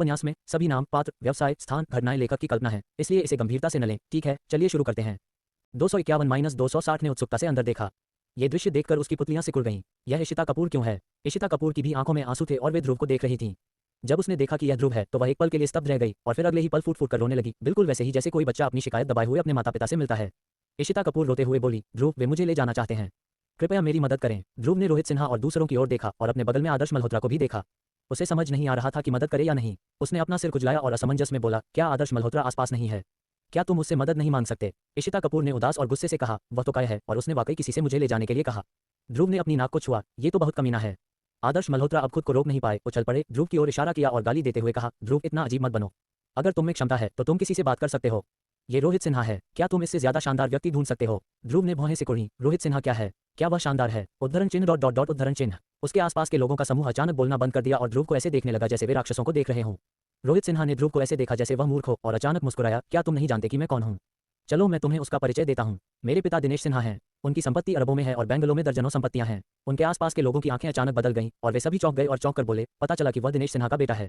उपन्यास में सभी नाम, पात्र, व्यवसाय, स्थान, घटनाएं लेखक की कल्पना है, इसलिए इसे गंभीरता से न लें। ठीक है, चलिए शुरू करते हैं। 251-260 ने उत्सुकता से अंदर देखा। ये दृश्य देखकर उसकी पुतलियां सिकुड़ गईं। यह इशिता कपूर क्यों है? इशिता कपूर की भी आंखों में आंसू थे और वे ध्रुव को देख रही थीं। जब उसने देखा कि यह ध्रुव है तो वह एक पल के लिए स्तब्ध रह गई और फिर अगले ही पल फूट-फूट कर रोने लगी, बिल्कुल वैसे ही जैसे कोई बच्चा अपनी शिकायत दबाए हुए अपने माता-पिता से मिलता है। इशिता कपूर रोते हुए बोली, ध्रुव, वे मुझे ले जाना चाहते हैं। कृपया मेरी मदद करें। ध्रुव ने रोहित सिन्हा और दूसरों की ओर देखा और अपने बगल में आदर्श मल्होत्रा को भी देखा। उसे समझ नहीं आ रहा था कि मदद करे या नहीं। उसने अपना सिर खुजलाया और असमंजस में बोला, क्या आदर्श मल्होत्रा आसपास नहीं है? क्या तुम मुझसे मदद नहीं मांग सकते? इशिता कपूर ने उदास और गुस्से से कहा, वह तो काय है और उसने वाकई किसी से मुझे ले जाने के लिए कहा। ध्रुव ने अपनी नाक को छुआ, ये तो बहुत कमीना है। आदर्श मल्होत्रा अब खुद को रोक नहीं पाए, उछल पड़े, ध्रुव की ओर इशारा किया और गाली देते हुए कहा, ध्रुव, इतना अजीब मत बनो। अगर तुम में क्षमता है तो तुम किसी से बात कर सकते हो। ये रोहित सिन्हा है, क्या तुम इससे ज्यादा शानदार व्यक्ति ढूंढ सकते हो? ध्रुव ने भौहें सिकुड़ी, रोहित सिन्हा क्या है? क्या वह शानदार है? उद्धरण चिन्ह डॉट डॉट डॉट उद्धरण चिन्ह। उसके आसपास के लोगों का समूह अचानक बोलना बंद कर दिया और ध्रुव को ऐसे देखने लगा जैसे वे राक्षसों को देख रहे हों। रोहित सिन्हा ने ध्रुव को ऐसे देखा जैसे वह मूर्ख हो और अचानक मुस्कुराया, क्या तुम नहीं जानते कि मैं कौन हूँ? चलो मैं तुम्हें उसका परिचय देता हूँ। मेरे पिता दिनेश सिन्हा हैं। उनकी संपत्ति अरबों में है और बेंगलों में दर्जनों संपत्तियां हैं। उनके आसपास के लोगों की आंखें अचानक बदल गईं और वे सभी चौंक गए और चौंक कर बोले, पता चला कि वह दिनेश सिन्हा का बेटा है।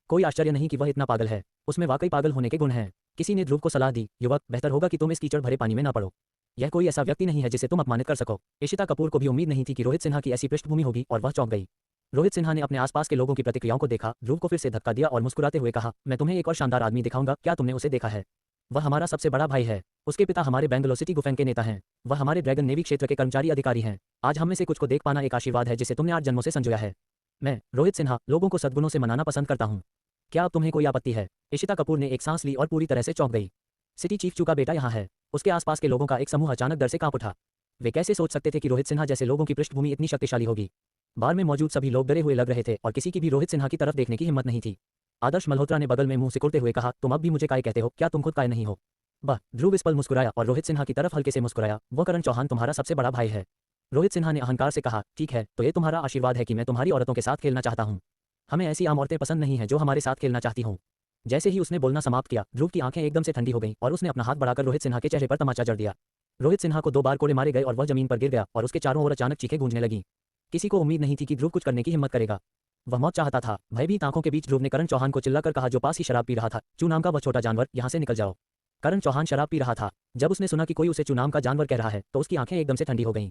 कोई आश्चर्य नहीं कि वह इतना पागल है। उसमें वाकई पागल होने के गुण हैं। किसी ने ध्रुव को सलाह दी, युवक, बेहतर होगा कि तुम इस कीचड़ भरे पानी में न पड़ो। यह कोई ऐसा व्यक्ति नहीं है जिसे तुम अपमानित कर सको। इशिता कपूर को भी उम्मीद नहीं थी कि रोहित सिन्हा की ऐसी पृष्ठभूमि होगी और वह चौंक गई। रोहित सिन्हा ने अपने आसपास के लोगों की प्रतिक्रियाओं को देखा, ध्रुव को फिर से धक्का दिया और मुस्कुराते हुए कहा, मैं तुम्हें एक और शानदार आदमी दिखाऊंगा, क्या तुमने उसे देखा है? वह हमारा सबसे बड़ा भाई है। उसके पिता हमारे बेंगलोर सिटी गुफेंग के नेता हैं। वह हमारे ड्रैगन नेवी क्षेत्र के कर्मचारी अधिकारी हैं। आज हम में से कुछ को देख पाना एक आशीर्वाद है जिसे तुमने 8 जन्मों से संजोया है। मैं, रोहित सिन्हा, लोगों को सद्गुणों से मनाना पसंद करता हूँ। क्या अब तुम्हें कोई आपत्ति है? इशिता कपूर ने एक सांस ली और पूरी तरह से चौंक गई। सिटी चीफ चू का बेटा यहाँ है। उसके आसपास के लोगों का एक समूह अचानक डर से कांप उठा। वे कैसे सोच सकते थे कि रोहित सिन्हा जैसे लोगों की पृष्ठभूमि इतनी शक्तिशाली होगी? बार में मौजूद सभी लोग डरे हुए लग रहे थे और किसी की भी रोहित सिन्हा की तरफ देखने की हिम्मत नहीं थी। आदर्श मल्होत्रा ने बगल में मुंह सिकुड़ते हुए कहा, तुम अब भी मुझे काय कहते हो? क्या तुम खुद काय नहीं हो? वाह! ध्रुव इस पल मुस्कुराया और रोहित सिन्हा की तरफ हल्के से मुस्कुराया, वह करण चौहान तुम्हारा सबसे बड़ा भाई है। रोहित सिन्हा ने अहंकार से कहा, ठीक है, तो ये तुम्हारा आशीर्वाद है कि मैं तुम्हारी औरतों के साथ खेलना चाहता हूँ। हमें ऐसी आम औरतें पसंद नहीं है जो हमारे साथ खेलना चाहती हों। जैसे ही उसने बोलना समाप्त किया, ध्रुव की आंखें एकदम से ठंडी हो गईं और उसने अपना हाथ बढ़ाकर रोहित सिन्हा के चेहरे पर तमाचा जड़ दिया। रोहित सिन्हा को 2 बार कोड़े मारे गए और वह जमीन पर गिर गया और उसके चारों ओर अचानक चीखें गूंजने लगीं। किसी को उम्मीद नहीं थी कि ध्रुव कुछ करने की हिम्मत करेगा। वह मौत चाहता था। भयभीत आंखों के बीच ध्रुव ने करण चौहान को चिल्लाकर कहा जो पास ही शराब पी रहा था, चू नाम का वह छोटा जानवर, यहाँ से निकल जाओ। करण चौहान शराब पी रहा था। जब उसने सुना कि कोई उसे चू नाम का जानवर कह रहा है तो उसकी आंखें एकदम से ठंडी हो गईं।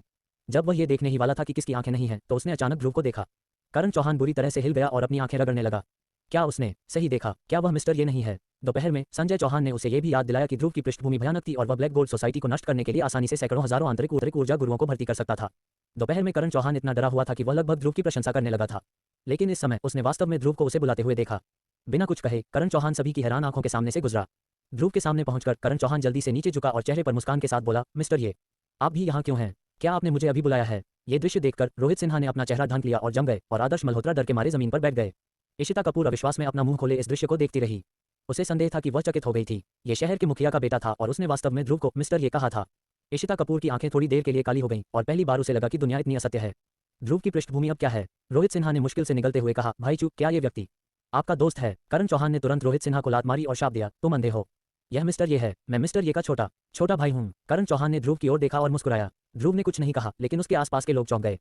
जब वह ये देखने ही वाला था कि किसकी आंखें नहीं हैं तो उसने अचानक ध्रुव को देखा। करण चौहान बुरी तरह से हिल गया और अपनी आंखें रगड़ने लगा। क्या उसने सही देखा? क्या वह मिस्टर ये नहीं है? दोपहर में संजय चौहान ने उसे ये भी याद दिलाया कि ध्रुव की पृष्ठभूमि भयानक थी और वह ब्लैक गोल्ड सोसाइटी को नष्ट करने के लिए आसानी से सैकड़ों हजारों आंतरिक ऊर्जा गुरुओं को भर्ती कर सकता था। दोपहर में करण चौहान इतना डरा हुआ था कि वह लगभग ध्रुव की प्रशंसा करने लगा था। लेकिन इस समय उसने वास्तव में ध्रुव को उसे बुलाते हुए देखा। बिना कुछ कहे करण चौहान सभी की हैरान आंखों के सामने से गुजरा। ध्रुव के सामने पहुंचकर करण चौहान जल्दी से नीचे झुका और चेहरे पर मुस्कान के साथ बोला, मिस्टर ये, आप भी यहाँ क्यों हैं? क्या आपने मुझे अभी बुलाया है? ये दृश्य देखकर रोहित सिन्हा ने अपना चेहरा ढांक लिया और जम गए और आदर्श मल्होत्रा डर के मारे जमीन पर बैठ गए। इशिता कपूर अविश्वास में अपना मुंह खोले इस दृश्य को देखती रही। उसे संदेह था कि वह चकित हो गई थी। ये शहर के मुखिया का बेटा था और उसने वास्तव में ध्रुव को मिस्टर ये कहा था। इशिता कपूर की आंखें थोड़ी देर के लिए काली हो गईं और पहली बार उसे लगा कि दुनिया इतनी असत्य है। ध्रुव की पृष्ठभूमि अब क्या है? रोहित सिन्हा ने मुश्किल से निगलते हुए कहा, भाई चुप, क्या ये व्यक्ति आपका दोस्त है? करण चौहान ने तुरंत रोहित सिन्हा को लात मारी और शाप दिया, तुम अंधे हो। यह मिस्टर ये है, मैं मिस्टर ये का छोटा भाई हूँ। करण चौहान ने ध्रुव की ओर देखा और मुस्कुराया। ध्रुव ने कुछ नहीं कहा लेकिन उसके आसपास के लोग चौंक गए।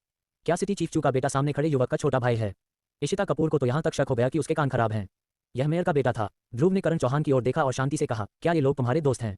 क्या सिटी चीफ चू का बेटा सामने खड़े युवक का छोटा भाई है? इशिता कपूर को तो यहाँ तक शक हो गया कि उसके कान खराब हैं। यह मेयर का बेटा था। ध्रुव ने करण चौहान की ओर देखा और शांति से कहा, क्या ये लोग तुम्हारे दोस्त हैं?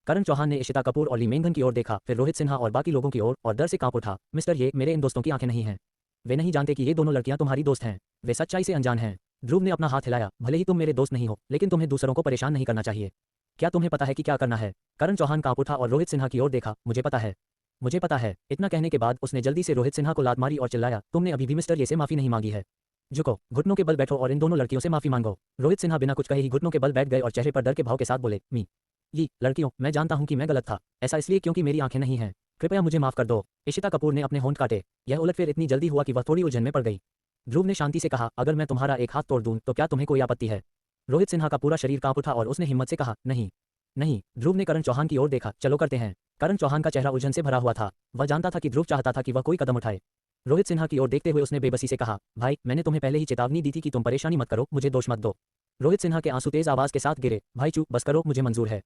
करण चौहान ने इशिता कपूर और ली मेंघन की ओर देखा, फिर रोहित सिन्हा और बाकी लोगों की ओर और डर से कांप उठा। मिस्टर ये, मेरे इन दोस्तों की आंखें नहीं हैं। वे नहीं जानते कि ये दोनों लड़कियां तुम्हारी दोस्त हैं। वे सच्चाई से अनजान हैं। ध्रुव ने अपना हाथ हिलाया, भले ही तुम मेरे दोस्त नहीं हो लेकिन तुम्हें दूसरों को परेशान नहीं करना चाहिए। क्या तुम्हें पता है कि क्या करना है? करण चौहान कांप उठा और रोहित सिन्हा की ओर देखा, मुझे पता है, मुझे पता है। इतना कहने के बाद उसने जल्दी से रोहित सिन्हा को लात मारी और चिल्लाया, तुमने अभी भी मिस्टर ये से माफी नहीं मांगी है। झुको, घुटनों के बल बैठो और इन दोनों लड़कियों से माफी मांगो। रोहित सिन्हा बिना कुछ कहे ही घुटनों के बल बैठ गए और चेहरे पर डर के भाव के साथ बोले, मी ये लड़कियों, मैं जानता हूँ कि मैं गलत था, ऐसा इसलिए क्योंकि मेरी आंखें नहीं हैं। कृपया मुझे माफ कर दो। इशिता कपूर ने अपने होंठ काटे। यह उलटफेर इतनी जल्दी हुआ कि वह थोड़ी उलझन में पड़ गई। ध्रुव ने शांति से कहा, अगर मैं तुम्हारा एक हाथ तोड़ दूं तो क्या तुम्हें कोई आपत्ति है? रोहित सिन्हा का पूरा शरीर कांप उठा और उसने हिम्मत से कहा, नहीं नहीं। ध्रुव ने करण चौहान की ओर देखा, चलो करते हैं। करण चौहान का चेहरा उलझन से भरा हुआ था। वह जानता था कि ध्रुव चाहता था कि वह कोई कदम उठाए। रोहित सिन्हा की ओर देखते हुए उसने बेबसी से कहा, भाई, मैंने तुम्हें पहले ही चेतावनी दी थी कि तुम परेशानी मत करो, मुझे दोष मत दो। रोहित सिन्हा के आंसू तेज आवाज के साथ गिरे, भाई चुप, बस करो, मुझे मंजूर है।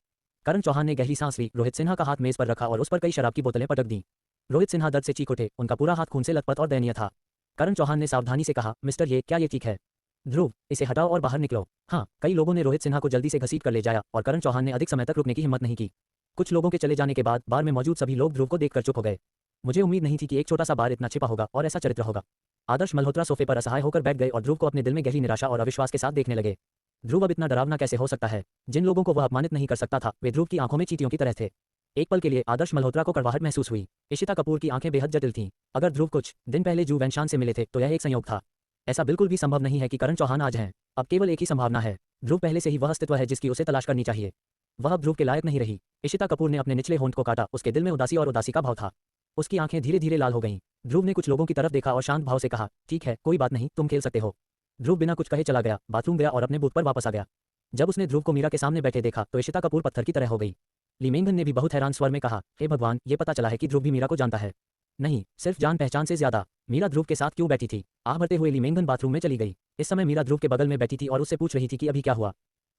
करण चौहान ने गहरी सांस ली। रोहित सिन्हा का हाथ मेज पर रखा और उस पर कई शराब की बोतलें पटक दी। रोहित सिन्हा दर्द से चीख उठे, उनका पूरा हाथ खून से लथपथ और दयनीय था। करण चौहान ने सावधानी से कहा, मिस्टर ये, क्या ये ठीक है? ध्रुव, इसे हटाओ और बाहर निकलो। हाँ, कई लोगों ने रोहित सिन्हा को जल्दी से घसीट कर ले जाया और करण चौहान ने अधिक समय तक रुकने की हिम्मत नहीं की। कुछ लोगों के चले जाने के बाद बार में मौजूद सभी लोग ध्रुव को देखकर चुप हो गए। मुझे उम्मीद नहीं थी कि एक छोटा सा बार इतना छिपा होगा और ऐसा चरित्र होगा। आदर्श मल्होत्रा सोफे पर असहाय होकर बैठ गए और ध्रुव को अपने दिल में गहरी निराशा और अविश्वास के साथ देखने लगे। ध्रुव अब इतना डरावना कैसे हो सकता है? जिन लोगों को वह अपमानित नहीं कर सकता था, वे ध्रुव की आंखों में चींटियों की तरह थे। एक पल के लिए आदर्श मल्होत्रा को कड़वाहट महसूस हुई। इशिता कपूर की आंखें बेहद जटिल थीं। अगर ध्रुव कुछ दिन पहले जू वैनशान से मिले थे तो यह एक संयोग था। ऐसा बिल्कुल भी संभव नहीं है कि करण चौहान आज हैं। अब केवल एक ही संभावना है, ध्रुव पहले से ही वह अस्तित्व है जिसकी उसे तलाश करनी चाहिए। वह अब ध्रुव के लायक नहीं रही। इशिता कपूर ने अपने निचले होंठ को काटा, उसके दिल में उदासी और उदासी का भाव था। उसकी आंखें धीरे धीरे लाल हो गईं। ध्रुव ने कुछ लोगों की तरफ देखा और शांत भाव से कहा, ठीक है, कोई बात नहीं, तुम खेल सकते हो। ध्रुव बिना कुछ कहे चला गया, बाथरूम गया और अपने बूथ पर वापस आ गया। जब उसने ध्रुव को मीरा के सामने बैठे देखा तो इशिता कपूर पत्थर की तरह हो गई। ली मेंघन ने भी बहुत हैरान स्वर में कहा, हे भगवान, ये पता चला है कि ध्रुव भी मीरा को जानता है। नहीं, सिर्फ जान पहचान से ज्यादा। मीरा ध्रुव के साथ क्यों बैठी थी? आह भरते हुए ली मेंघन बाथरूम में चली गई। इस समय मीरा ध्रुव के बगल में बैठी थी और उससे पूछ रही थी कि अभी क्या हुआ।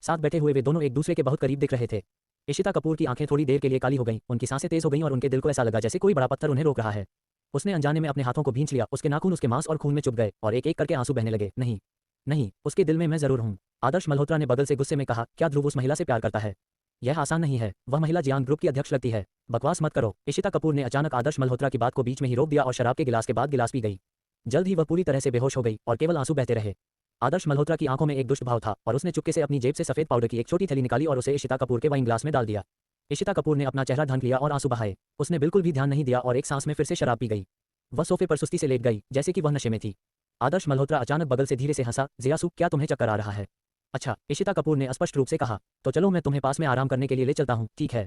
साथ बैठे हुए वे दोनों एक दूसरे के बहुत करीब दिख रहे थे। इशिता कपूर की आंखें थोड़ी देर के लिए काली हो गईं, उनकी सांसें तेज हो गईं और उनके दिल को ऐसा लगा जैसे कोई बड़ा पत्थर उन्हें रोक रहा है। उसने अनजाने में अपने हाथों को भींच लिया, उसके नाखून उसके मांस और खून में चुभ गए और एक एक करके आंसू बहने लगे। नहीं, नहीं, उसके दिल में मैं जरूर हूँ। आदर्श मल्होत्रा ने बगल से गुस्से में कहा, क्या ध्रुव उस महिला से प्यार करता है? यह आसान नहीं है, वह महिला जियांग ग्रुप की अध्यक्ष लगती है। बकवास मत करो। इशिता कपूर ने अचानक आदर्श मल्होत्रा की बात को बीच में ही रोक दिया और शराब के गिलास के बाद गिलास पी गई। जल्द ही वह पूरी तरह से बेहोश हो गई और केवल आंसू बहते रहे। आदर्श मल्होत्रा की आंखों में एक दुष्ट भाव था और उसने चुपके से अपनी जेब से सफेद पाउडर की एक छोटी थैली निकाली और उसे इशिता कपूर के वाइन ग्लास में डाल दिया। इशिता कपूर ने अपना चेहरा ढक लिया और आंसू बहाए। उसने बिल्कुल भी ध्यान नहीं दिया और एक सांस में फिर से शराब पी गई। वह सोफे पर सुस्ती से लेट गई, जैसे कि वह नशे में थी। आदर्श मल्होत्रा अचानक बगल से धीरे से हंसा, जियासु, क्या तुम्हें चक्कर आ रहा है? अच्छा, इशिता कपूर ने स्पष्ट रूप से कहा, तो चलो मैं तुम्हें पास में आराम करने के लिए ले चलता हूँ, ठीक है?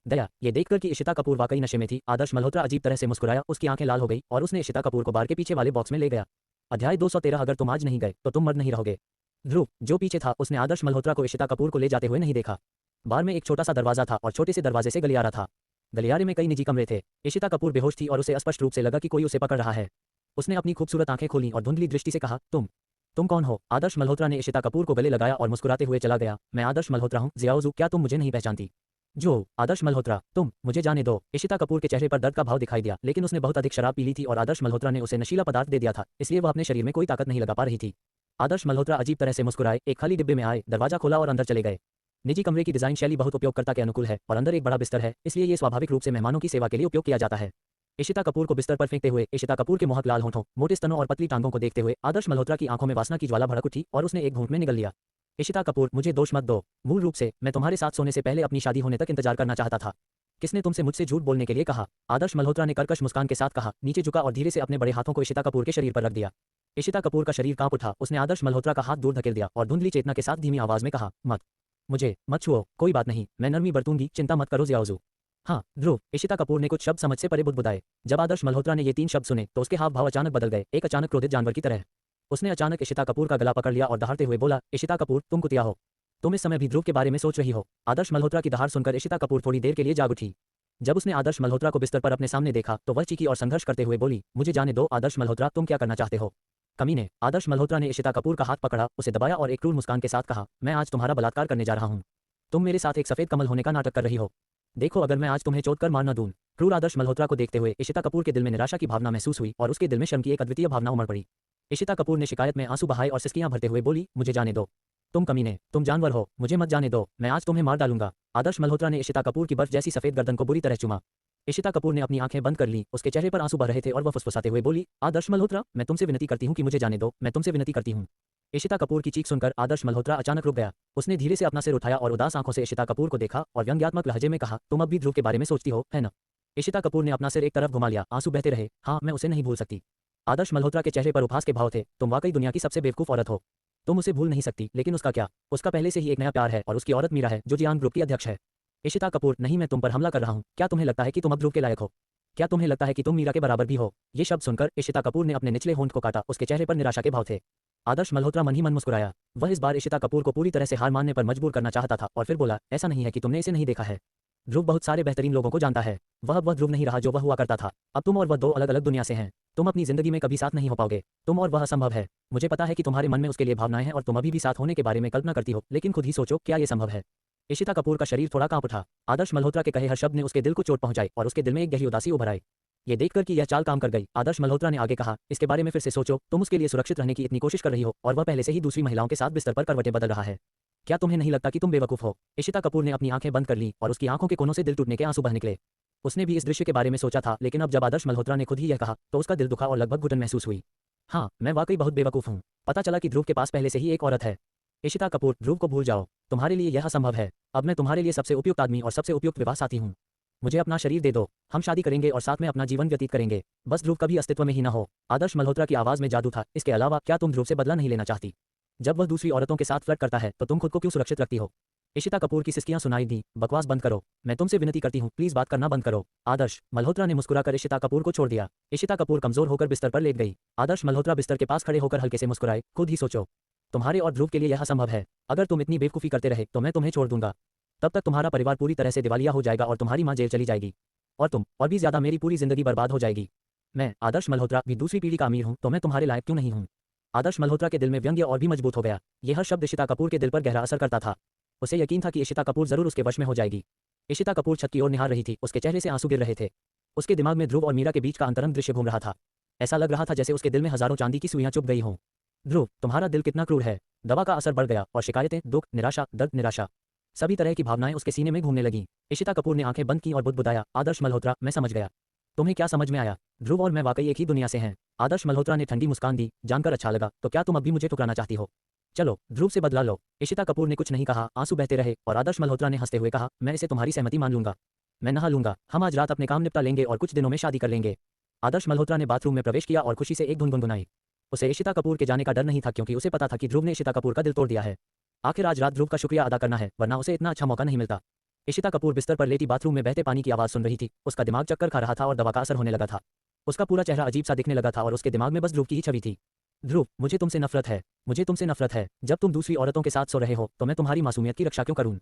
दया, ये देखकर कि इशिता कपूर वाकई नशे में थी, आदर्श मल्होत्रा अजीब तरह से मुस्कुराया, उसकी आंखें लाल हो गई और उसने इशिता कपूर को बार के पीछे वाले बॉक्स में ले गया। अध्याय 213, अगर तुम आज नहीं गए तो तुम मर्द नहीं रहोगे। ध्रुव, जो पीछे था, उसने आदर्श मल्होत्रा को इशिता कपूर को ले जाते हुए नहीं देखा। बार में एक छोटा सा दरवाजा था और छोटे से दरवाजे से गलियारा था। गलियारे में कई निजी कमरे थे। इशिता कपूर बेहोश थी और उसे स्पष्ट रूप से लगा कि कोई उसे पकड़ रहा है। उसने अपनी खूबसूरत आंखें खोलीं और धुंधली दृष्टि से कहा, तुम कौन हो? आदर्श मल्होत्रा ने इशिता कपूर को गले लगाया और मुस्कुराते हुए चला गया। मैं आदर्श मल्होत्रा हूँ, जियाओजू, क्या तुम मुझे नहीं पहचानती? जो आदर्श मल्होत्रा, तुम मुझे जाने दो। इशिता कपूर के चेहरे पर दर्द का भाव दिखाई दिया, लेकिन उसने बहुत अधिक शराब पी ली थी और आदर्श मल्होत्रा ने उसे नशीला पदार्थ दे दिया था, इसलिए वह अपने शरीर में कोई ताकत नहीं लगा पा रही थी। आदर्श मल्होत्रा अजीब तरह से मुस्कुराए, एक खाली डिब्बे में आए, दरवाजा खोला और अंदर चले गए। निजी कमरे की डिजाइन शैली बहुत उपयोगकर्ता के अनुकूल है और अंदर एक बड़ा बिस्तर है, इसलिए ये स्वाभाविक रूप से मेहमानों की सेवा के लिए उपयोग किया जाता है। इशिता कपूर को बिस्तर पर फेंकते हुए, इशिता कपूर के मोहक लाल होंठों, मोटे स्तनों और पतली टांगों को देखते हुए आदर्श मल्होत्रा की आंखों में वासना की ज्वाला भड़क उठी और उसने एक घूंट में निगल लिया। इशिता कपूर, मुझे दोष मत दो। मूल रूप से मैं तुम्हारे साथ सोने से पहले अपनी शादी होने तक इंतजार करना चाहता था। किसने तुमसे मुझसे झूठ बोलने के लिए कहा? आदर्श मल्होत्रा ने कर्कश मुस्कान के साथ कहा, नीचे झुका और धीरे से अपने बड़े हाथों को इशिता कपूर के शरीर पर रख दिया। इशिता कपूर का शरीर कांप उठा, उसने आदर्श मल्होत्रा का हाथ दूर धकेल दिया और धुंधली चेतना के साथ धीमी आवाज में कहा, मुझे मत छुओ, कोई बात नहीं, मैं नरमी बरतूंगी, चिंता मत करो जियाओजू। हाँ, ध्रुव, इशिता कपूर ने कुछ शब्द समझ से परे बुदबुदाए। जब आदर्श मल्होत्रा ने ये 3 शब्द सुने तो उसके हाव भाव अचानक बदल गए, एक अचानक क्रोधित जानवर की तरह। उसने अचानक इशिता कपूर का गला पकड़ लिया और दहाड़ते हुए बोला, इशिता कपूर, तुम कुतिया हो। तुम इस समय भी ध्रुव के बारे में सोच रही हो। आदर्श मल्होत्रा की दहाड़ सुनकर इशिता कपूर थोड़ी देर के लिए जाग उठी। जब उसने आदर्श मल्होत्रा को बिस्तर पर अपने सामने देखा तो वह चीखी और संघर्ष करते हुए बोली, मुझे जाने दो आदर्श मल्होत्रा, तुम क्या करना चाहते हो? कमीने। आदर्श मल्होत्रा ने इशिता कपूर का हाथ पकड़ा, उसे दबाया और एक क्रूर मुस्कान के साथ कहा, मैं आज तुम्हारा बलात्कार करने जा रहा हूँ। तुम मेरे साथ एक सफेद कमल होने का नाटक कर रही हो। देखो, अगर मैं आज तुम्हें चोट कर मार न दूं। क्रूर आदर्श मल्होत्रा को देखते हुए इशिता कपूर के दिल में निराशा की भावना महसूस हुई और उसके दिल में शर्म की एक अद्वितीय भावना उमड़ पड़ी। इशिता कपूर ने शिकायत में आंसू बहाए और सिसकियां भरते हुए बोली, मुझे जाने दो। तुम कमीने, तुम जानवर हो, मुझे मत जाने दो, मैं आज तुम्हें मार डालूंगा। आदर्श मल्होत्रा ने इशिता कपूर की बर्फ जैसी सफेद गर्दन को बुरी तरह चुमा। इशिता कपूर ने अपनी आंखें बंद कर लीं, उसके चेहरे पर आंसू बह रहे थे और वह फुसफुसाते हुए बोली, आदर्श मल्होत्रा, मैं तुमसे विनती करती हूँ कि मुझे जाने दो, मैं तुमसे विनती करती हूँ। इशिता कपूर की चीख सुनकर आदर्श मल्होत्रा अचानक रुक गया। उसने धीरे से अपना सिर उठाया और उदास आंखों से इशिता कपूर को देखा और व्यंग्यात्मक लहजे में कहा, तुम अब भी ध्रुव के बारे में सोचती हो, है ना? इशिता कपूर ने अपना सिर एक तरफ घुमा लिया, आंसू बहते रहे। हाँ, मैं उसे नहीं भूल सकती। आदर्श मल्होत्रा के चेहरे पर उपहास के भाव थे। तुम वाकई दुनिया की सबसे बेवकूफ औरत हो। तुम उसे भूल नहीं सकती, लेकिन उसका क्या? उसका पहले से ही एक नया प्यार है और उसकी औरत मीरा है, जो जियांग ग्रुप की अध्यक्ष है। इशिता कपूर, नहीं, मैं तुम पर हमला कर रहा हूँ। क्या तुम्हें लगता है कि तुम अब ध्रुव के लायक हो? क्या तुम्हें लगता है कि तुम मीरा के बराबर भी हो? ये शब्द सुनकर इशिता कपूर ने अपने निचले होंठ को काटा, उसके चेहरे पर निराशा के भाव थे। आदर्श मल्होत्रा मन ही मन मुस्कुराया। वह इस बार इशिता कपूर को पूरी तरह से हार मानने पर मजबूर करना चाहता था और फिर बोला, ऐसा नहीं है कि तुमने इसे नहीं देखा है। ध्रुव बहुत सारे बेहतरीन लोगों को जानता है। वह ध्रुव नहीं रहा जो वह हुआ करता था। अब तुम और वह 2 अलग अलग दुनिया से हैं। तुम अपनी जिंदगी में कभी साथ नहीं हो पाओगे। तुम और वह असंभव है। मुझे पता है कि तुम्हारे मन में उसके लिए भावनाएं हैं और तुम अभी भी साथ होने के बारे में कल्पना करती हो, लेकिन खुद ही सोचो, क्या ये संभव है? इशिता कपूर का शरीर थोड़ा कांप उठा। आदर्श मल्होत्रा के कहे हर शब्द ने उसके दिल को चोट पहुंचाई और उसके दिल में एक गहरी उदासी उभर आई। ये देखकर कि यह चाल काम कर गई, आदर्श मल्होत्रा ने आगे कहा, इसके बारे में फिर से सोचो, तुम उसके लिए सुरक्षित रहने की इतनी कोशिश कर रही हो और वह पहले से ही दूसरी महिलाओं के साथ बिस्तर पर करवटें बदल रहा है। क्या तुम्हें नहीं लगता कि तुम बेवकूफ हो? इशिता कपूर ने अपनी आंखें बंद कर ली और उसकी आंखों के कोनों से दिल टूटने के आंसू बह निकले। उसने भी इस दृश्य के बारे में सोचा था, लेकिन अब जब आदर्श मल्होत्रा ने खुद ही यह कहा तो उसका दिल दुखा और लगभग घुटन महसूस हुई। हाँ, मैं वाकई बहुत बेवकूफ हूँ। पता चला कि ध्रुव के पास पहले से ही एक औरत है। इशिता कपूर, ध्रुव को भूल जाओ, तुम्हारे लिए यह असंभव है। अब मैं तुम्हारे लिए सबसे उपयुक्त आदमी और सबसे उपयुक्त विवाह साथी हूँ। मुझे अपना शरीर दे दो, हम शादी करेंगे और साथ में अपना जीवन व्यतीत करेंगे। बस ध्रुव कभी अस्तित्व में ही न हो। आदर्श मल्होत्रा की आवाज में जादू था। इसके अलावा क्या तुम ध्रुव से बदला नहीं लेना चाहती? जब वह दूसरी औरतों के साथ फ्लर्ट करता है तो तुम खुद को क्यों सुरक्षित रखती हो? इशिता कपूर की सिसकियां सुनाई दी। बकवास बंद करो, मैं तुमसे विनती करती हूँ, प्लीज बात करना बंद करो। आदर्श मल्होत्रा ने मुस्कुराकर इशिता कपूर को छोड़ दिया। इशिता कपूर कमजोर होकर बिस्तर पर लेट गई। आदर्श मल्होत्रा बिस्तर के पास खड़े होकर हल्के से मुस्कुराए। खुद ही सोचो, तुम्हारे और ध्रुव के लिए यह असंभव है। अगर तुम इतनी बेवकूफी करते रहे तो मैं तुम्हें छोड़ दूंगा। तब तक तुम्हारा परिवार पूरी तरह से दिवालिया हो जाएगा और तुम्हारी माँ जेल चली जाएगी। और तुम और भी ज्यादा, मेरी पूरी जिंदगी बर्बाद हो जाएगी। मैं आदर्श मल्होत्रा भी दूसरी पीढ़ी का अमीर हूँ, तो मैं तुम्हारे लायक क्यों नहीं हूँ? आदर्श मल्होत्रा के दिल में व्यंग्य और भी मजबूत हो गया। यह हर शब्द इशिता कपूर के दिल पर गहरा असर करता था। उसे यकीन था कि इशिता कपूर जरूर उसके वश में हो जाएगी। इशिता कपूर छत की ओर निहार रही थी, उसके चेहरे से आंसू गिर रहे थे। उसके दिमाग में ध्रुव और मीरा के बीच का अंतरंग दृश्य घूम रहा था। ऐसा लग रहा था जैसे उसके दिल में हजारों चांदी की सुइयां चुभ गई हों। ध्रुव, तुम्हारा दिल कितना क्रूर है। दवा का असर बढ़ गया और शिकायतें, दुख, निराशा, दर्द, निराशा, सभी तरह की भावनाएं उसके सीने में घूमने लगीं। इशिता कपूर ने आंखें बंद की और बुदबुदाया, आदर्श मल्होत्रा, मैं समझ गया। तुम्हें क्या समझ में आया? ध्रुव और मैं वाकई एक ही दुनिया से हैं। आदर्श मल्होत्रा ने ठंडी मुस्कान दी, जानकर अच्छा लगा। तो क्या तुम अब भी मुझे ठुकराना चाहती हो? चलो, ध्रुव से बदला लो। इशिता कपूर ने कुछ नहीं कहा, आंसू बहते रहे और आदर्श मल्होत्रा ने हंसते हुए कहा, मैं इसे तुम्हारी सहमति मान लूंगा। मैं नहा लूंगा, हम आज रात अपने काम निपटा लेंगे और कुछ दिनों में शादी कर लेंगे। आदर्श मल्होत्रा ने बाथरूम में प्रवेश किया और खुशी से एक धुन गुनगुनाई। उसे इशिता कपूर के जाने का डर नहीं था, क्योंकि उसे पता था कि ध्रुव ने इशिता कपूर का दिल तोड़ दिया है। आखिर आज रात ध्रुव का शुक्रिया अदा करना है, वरना उसे इतना अच्छा मौका नहीं मिलता। इशिता कपूर बिस्तर पर लेटी बाथरूम में बहते पानी की आवाज सुन रही थी। उसका दिमाग चक्कर खा रहा था और दवा का असर होने लगा था। उसका पूरा चेहरा अजीब सा दिखने लगा था और उसके दिमाग में बस ध्रुव की ही छवि थी। ध्रुव, मुझे तुमसे नफरत है, मुझे तुमसे नफरत है। जब तुम दूसरी औरतों के साथ सो रहे हो तो मैं तुम्हारी मासूमियत की रक्षा क्यों करूं?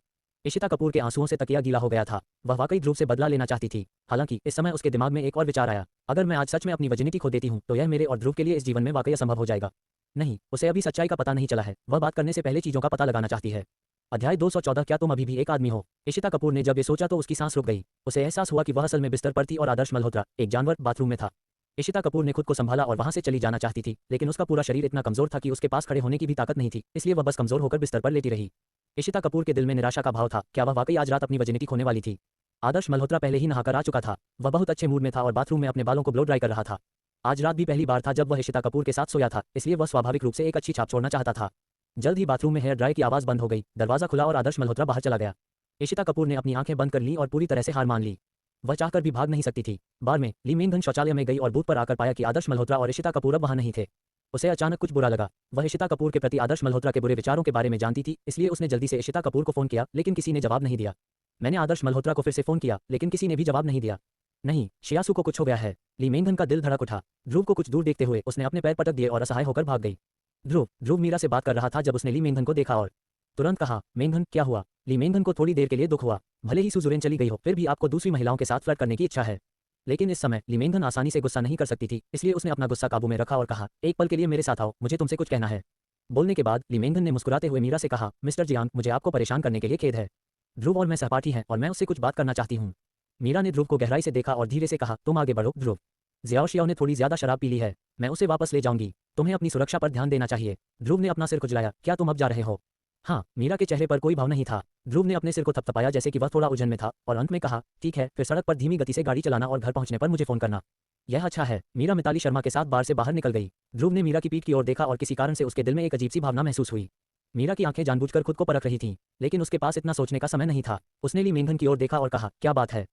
इशिता कपूर के आंसुओं से तकिया गीला हो गया था। वह वाकई ध्रुव से बदला लेना चाहती थी। हालांकि इस समय उसके दिमाग में एक और विचार आया, अगर मैं आज सच में अपनी वर्जिनिटी खो देती हूँ तो यह मेरे और ध्रुव के लिए इस जीवन में वाकई असंभव हो जाएगा। नहीं, उसे अभी सच्चाई का पता नहीं चला है। वह बात करने से पहले चीजों का पता लगाना चाहती है। अध्याय 214, क्या तुम अभी भी एक आदमी हो? इशिता कपूर ने जब ये सोचा तो उसकी सांस रुक गई। उसे एहसास हुआ कि वह असल में बिस्तर पर थी और आदर्श मल्होत्रा, एक जानवर, बाथरूम में था। इशिता कपूर ने खुद को संभाला और वहां से चली जाना चाहती थी, लेकिन उसका पूरा शरीर इतना कमजोर था कि उसके पास खड़े होने की भी ताकत नहीं थी, इसलिए वह बस कमजोर होकर बिस्तर पर लेटी रही। इशिता कपूर के दिल में निराशा का भाव था। क्या वह वाकई आज रात अपनी वर्जिनिटी खोने वाली थी? आदर्श मल्होत्रा पहले ही नहाकर आ चुका था। वह बहुत अच्छे मूड में था और बाथरूम में अपने बालों को ब्लो ड्राई कर रहा था। आज रात भी पहली बार था जब वह इशिता कपूर के साथ सोया था, इसलिए वह स्वाभाविक रूप से एक अच्छी छाप छोड़ना चाहता था। जल्द ही बाथरूम में हेयर ड्राई की आवाज बंद हो गई, दरवाजा खुला और आदर्श मल्होत्रा बाहर चला गया। इशिता कपूर ने अपनी आंखें बंद कर ली और पूरी तरह से हार मान ली। वह चाहकर भी भाग नहीं सकती थी। बार में ली मेंघन शौचालय में गई और बूथ पर आकर पाया कि आदर्श मल्होत्रा और इशिता कपूर अब वहां नहीं थे। उसे अचानक कुछ बुरा लगा। वह इशिता कपूर के प्रति आदर्श मल्होत्रा के बुरे विचारों के बारे में जानती थी, इसलिए उसने जल्दी से इशिता कपूर को फोन किया, लेकिन किसी ने जवाब नहीं दिया। मैंने आदर्श मल्होत्रा को फिर से फोन किया, लेकिन किसी ने भी जवाब नहीं दिया। नहीं, शियासु को कुछ हो गया है। ली मेंघन का दिल धड़क उठा। ध्रुव को कुछ दूर देखते हुए उसने अपने पैर पटक दिए और असहाय होकर भाग गई। ध्रुव मीरा से बात कर रहा था जब उसने ली मेंघन को देखा और तुरंत कहा, मेंघन, क्या हुआ? ली मेंघन को थोड़ी देर के लिए दुख हुआ। भले ही सुजुरेन चली गई हो, फिर भी आपको दूसरी महिलाओं के साथ फ्लर्ट करने की इच्छा है। लेकिन इस समय ली मेंघन आसानी से गुस्सा नहीं कर सकती थी, इसलिए उसने अपना गुस्सा काबू में रखा और कहा, एक पल के लिए मेरे साथ आओ, मुझे तुमसे कुछ कहना है। बोलने के बाद ली मेंघन ने मुस्कुराते हुए मीरा से कहा, मिस्टर जियांग, मुझे आपको परेशान करने के लिए खेद है। ध्रुव और मैं सहपाठी हैं और मैं उससे कुछ बात करना चाहती हूँ। मीरा ने ध्रुव को गहराई से देखा और धीरे से कहा, तुम आगे बढ़ो ध्रुव। जियाओशियाओ ने थोड़ी ज्यादा शराब पी ली है, मैं उसे वापस ले जाऊंगी। तुम्हें अपनी सुरक्षा पर ध्यान देना चाहिए। ध्रुव ने अपना सिर खुजलाया, क्या तुम अब जा रहे हो? हाँ। मीरा के चेहरे पर कोई भाव नहीं था। ध्रुव ने अपने सिर को थपथपाया जैसे कि वह थोड़ा उलझन में था और अंत में कहा, ठीक है, फिर सड़क पर धीमी गति से गाड़ी चलाना और घर पहुंचने पर मुझे फोन करना। यह अच्छा है। मीरा मिताली शर्मा के साथ बार से बाहर निकल गई। ध्रुव ने मीरा की पीठ की ओर देखा और किसी कारण से उसके दिल में एक अजीब सी भावना महसूस हुई। मीरा की आंखें जानबूझकर खुद को परख रही थीं, लेकिन उसके पास इतना सोचने का समय नहीं था। उसने ली मेंघन की ओर देखा और कहा, क्या बात है?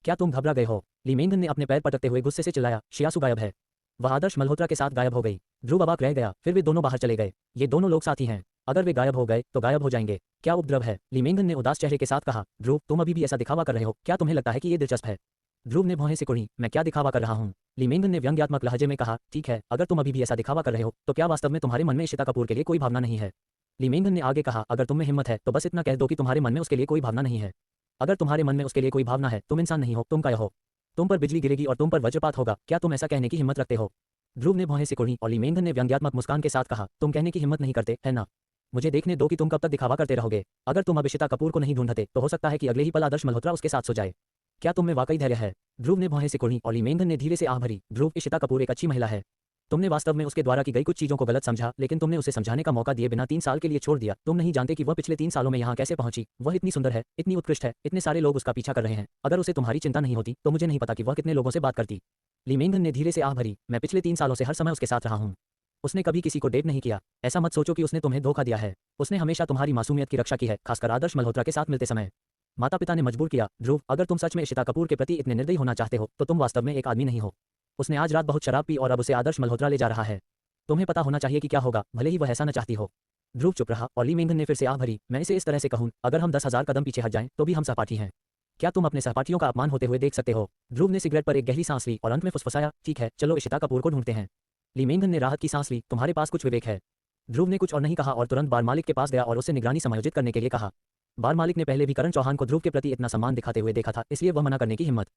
क्या तुम घबरा गए हो? ली मेंघन ने अपने पैर पटकते हुए गुस्से से चिल्लाया, शियासु गायब है। वह आदर्श मल्होत्रा के साथ गायब हो गई। ध्रुव अबाक रह गया, फिर वे दोनों बाहर चले गए। ये दोनों लोग साथी हैं, अगर वे गायब हो गए तो गायब हो जाएंगे। क्या उपद्रव है? ली मेंघन ने उदास चेहरे के साथ कहा, ध्रुव, तुम अभी भी ऐसा दिखावा कर रहे हो, क्या तुम्हें लगता है कि ये दिलचस्प है? ध्रुव ने भौहें सिकुड़ी, मैं क्या दिखावा कर रहा हूँ? ली मेंघन ने व्यंग्यात्मक लहजे में कहा, ठीक है, अगर तुम अभी भी ऐसा दिखावा कर रहे हो तो क्या वास्तव में तुम्हारे मन में इशिता कपूर के लिए कोई भावना नहीं है? ली मेंघन ने आगे कहा, अगर तुम में हिम्मत है तो बस इतना कह दो कि तुम्हारे मन में उसके लिए कोई भावना नहीं है। अगर तुम्हारे मन में उसके लिए कोई भावना है, तुम इंसान नहीं हो, तुम काय हो। तुम पर बिजली गिरेगी और तुम पर वज्रपात होगा, क्या तुम ऐसा कहने की हिम्मत रखते हो? ध्रुव ने भौहें सिकुड़ी और ली मेंघन ने व्यंग्यात्मक मुस्कान के साथ कहा, तुम कहने की हिम्मत नहीं करते, है ना? मुझे देखने दो कि तुम कब तक दिखावा करते रहोगे। अगर तुम अब इशिता कपूर को नहीं ढूंढते तो हो सकता है कि अगले ही पल आदर्श मल्होत्रा उसके साथ सो जाए। क्या तुम में वाकई धैर्य है? ध्रुव ने भौहें सिकोड़ी और ली मेंघन ने धीरे से आह भरी। ध्रुव, इशिता कपूर एक अच्छी महिला है। तुमने वास्तव में उसके द्वारा की गई कुछ चीजों को गलत समझा, लेकिन तुमने उसे समझाने का मौका दिए बिना 3 साल के लिए छोड़ दिया। तुम नहीं जानते कि वह पिछले 3 सालों में यहाँ कैसे पहुंची। वह इतनी सुंदर है, इतनी उत्कृष्ट है, इतने सारे लोग उसका पीछा कर रहे हैं। अगर उसे तुम्हारी चिंता नहीं होती तो मुझे नहीं पता कि वह कितने लोगों से बात करती। ली मेंघन ने धीरे से आह भरी। मैं पिछले 3 सालों से हर समय उसके साथ रहा हूँ। उसने कभी किसी को डेट नहीं किया। ऐसा मत सोचो कि उसने तुम्हें धोखा दिया है। उसने हमेशा तुम्हारी मासूमियत की रक्षा की है, खासकर आदर्श मल्होत्रा के साथ मिलते समय। माता पिता ने मजबूर किया। ध्रुव, अगर तुम सच में इशिता कपूर के प्रति इतने निर्दयी होना चाहते हो तो तुम वास्तव में एक आदमी नहीं हो। उसने आज रात बहुत शराब पी और अब उसे आदर्श मल्होत्रा ले जा रहा है। तुम्हें पता होना चाहिए कि क्या होगा, भले ही वह ऐसा न चाहती हो। ध्रुव चुप रहा और ली मेंघन ने फिर से आह भरी। मैं इसे इस तरह से कहूँ, अगर हम 10,000 कदम पीछे हट जाएं तो भी हम सहपाठी हैं। क्या तुम अपने सहपाठियों का अपमान होते हुए देख सकते हो? ध्रुव ने सिगरेट पर एक गहरी सांस ली और अंत में फुसफुसाया, ठीक है, चलो इशिता कपूर को ढूंढते हैं। ली मेंघन ने राहत की सांस ली। तुम्हारे पास कुछ विवेक है। ध्रुव ने कुछ और नहीं कहा और तुरंत बार मालिक के पास गया और उससे निगरानी समायोजित करने के लिए कहा। बार मालिक ने पहले भी करण चौहान को ध्रुव के प्रति इतना सम्मान दिखाते हुए देखा था, इसलिए वह मना करने की हिम्मत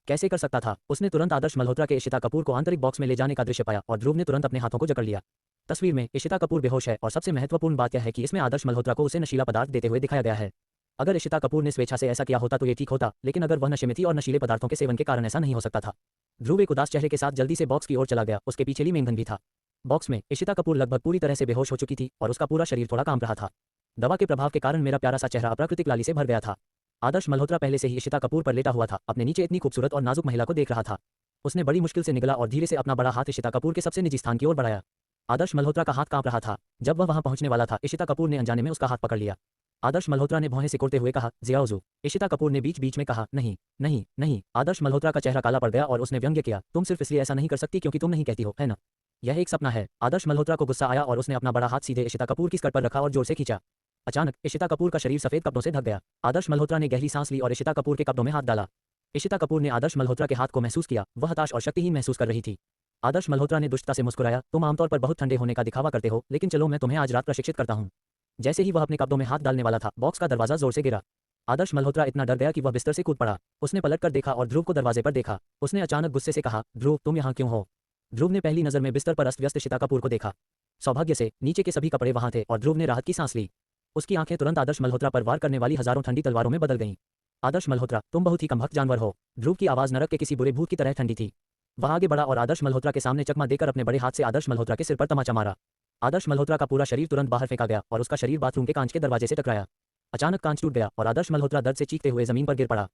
कैसे कर सकता था। उसने तुरंत आदर्श मल्होत्रा के इशिता कपूर को आंतरिक बॉक्स में ले जाने का दृश्य पाया और ध्रुव ने तुरंत अपने हाथों को जकड़ लिया। तस्वीर में इशिता कपूर बेहोश है और सबसे महत्वपूर्ण बात यह है कि इसमें आदर्श मल्होत्रा को उसे नशीला पदार्थ देते हुए दिखाया गया है। अगर इशिता कपूर ने स्वेच्छा से ऐसा किया होता तो ये ठीक होता, लेकिन अगर वह नशे में थी और नशीले पदार्थों के सेवन के कारण ऐसा नहीं हो सकता था। ध्रुव एक उदास चेहरे के साथ जल्दी से बॉक्स की ओर चला गया। उसके पीछे ली मेंघन भी था। बॉक्स में इशिता कपूर लगभग पूरी तरह से बेहोश हो चुकी थी और उसका पूरा शरीर थोड़ा कांप रहा था। दवा के प्रभाव के कारण मेरा प्यारा सा चेहरा अप्राकृतिक लाली से भर गया था। आदर्श मल्होत्रा पहले से ही इशिता कपूर पर लेटा हुआ था, अपने नीचे इतनी खूबसूरत और नाजुक महिला को देख रहा था। उसने बड़ी मुश्किल से निगला और धीरे से अपना बड़ा हाथ इशिता कपूर के सबसे निजी स्थान की ओर बढ़ाया। आदर्श मल्होत्रा का हाथ कांप रहा था। जब वह वहां पहुंचने वाला था, इशिता कपूर ने अनजाने में उसका हाथ पकड़ लिया। आदर्श मल्होत्रा ने भौहें सिकोड़ते हुए कहा, जियाओजू। इशिता कपूर ने बीच बीच में कहा, नहीं नहीं नहीं। आदर्श मल्होत्रा का चेहरा काला पड़ गया और उसने व्यंग्य किया, तुम सिर्फ इसलिए ऐसा नहीं कर सकती क्योंकि तुम नहीं कहती हो, है ना? यह एक सपना है। आदर्श मल्होत्रा को गुस्सा आया और उसने अपना बड़ा हाथ सीधे इशिता कपूर की स्कर्ट पर रखा और जोर से खींचा। अचानक इशिता कपूर का शरीर सफेद कपड़ों से ढक गया। आदर्श मल्होत्रा ने गहरी सांस ली और इशिता कपूर के कपड़ों में हाथ डाला। इशिता कपूर ने आदर्श मल्होत्रा के हाथ को महसूस किया। वह हताश और शक्तिहीन महसूस कर रही थी। आदर्श मल्होत्रा ने दुष्टता से मुस्कुराया, तुम आमतौर पर बहुत ठंडे होने का दिखावा करते हो, लेकिन चलो मैं तुम्हें आज रात प्रशिक्षित करता हूँ। जैसे ही वह अपने कपड़ों में हाथ डालने वाला था, बॉक्स का दरवाजा जोर से गिरा। आदर्श मल्होत्रा इतना डर गया कि वह बिस्तर से कूद पड़ा। उसने पलटकर देखा और ध्रुव को दरवाजे पर देखा। उसने अचानक गुस्से से कहा, ध्रुव, तुम यहाँ क्यों हो? ध्रुव ने पहली नजर में बिस्तर पर अस्त व्यस्त इशिता कपूर को देखा। सौभाग्य से नीचे के सभी कपड़े वहां थे और ध्रुव ने राहत की सांस ली। उसकी आंखें तुरंत आदर्श मल्होत्रा पर वार करने वाली हजारों ठंडी तलवारों में बदल गईं। आदर्श मल्होत्रा, तुम बहुत ही कमबख्त जानवर हो। ध्रुव की आवाज नरक के किसी बुरे भूत की तरह ठंडी थी। वह आगे बढ़ा और आदर्श मल्होत्रा के सामने चकमा देकर अपने बड़े हाथ से आदर्श मल्होत्रा के सिर पर तमाचा मारा। आदर्श मल्होत्रा का पूरा शरीर तुरंत बाहर फेंका गया और उसका शरीर बाथरूम के कांच के दरवाजे से टकराया। अचानक कांच टूट गया और आदर्श मल्होत्रा दर्द से चीखते हुए जमीन पर गिर पड़ा।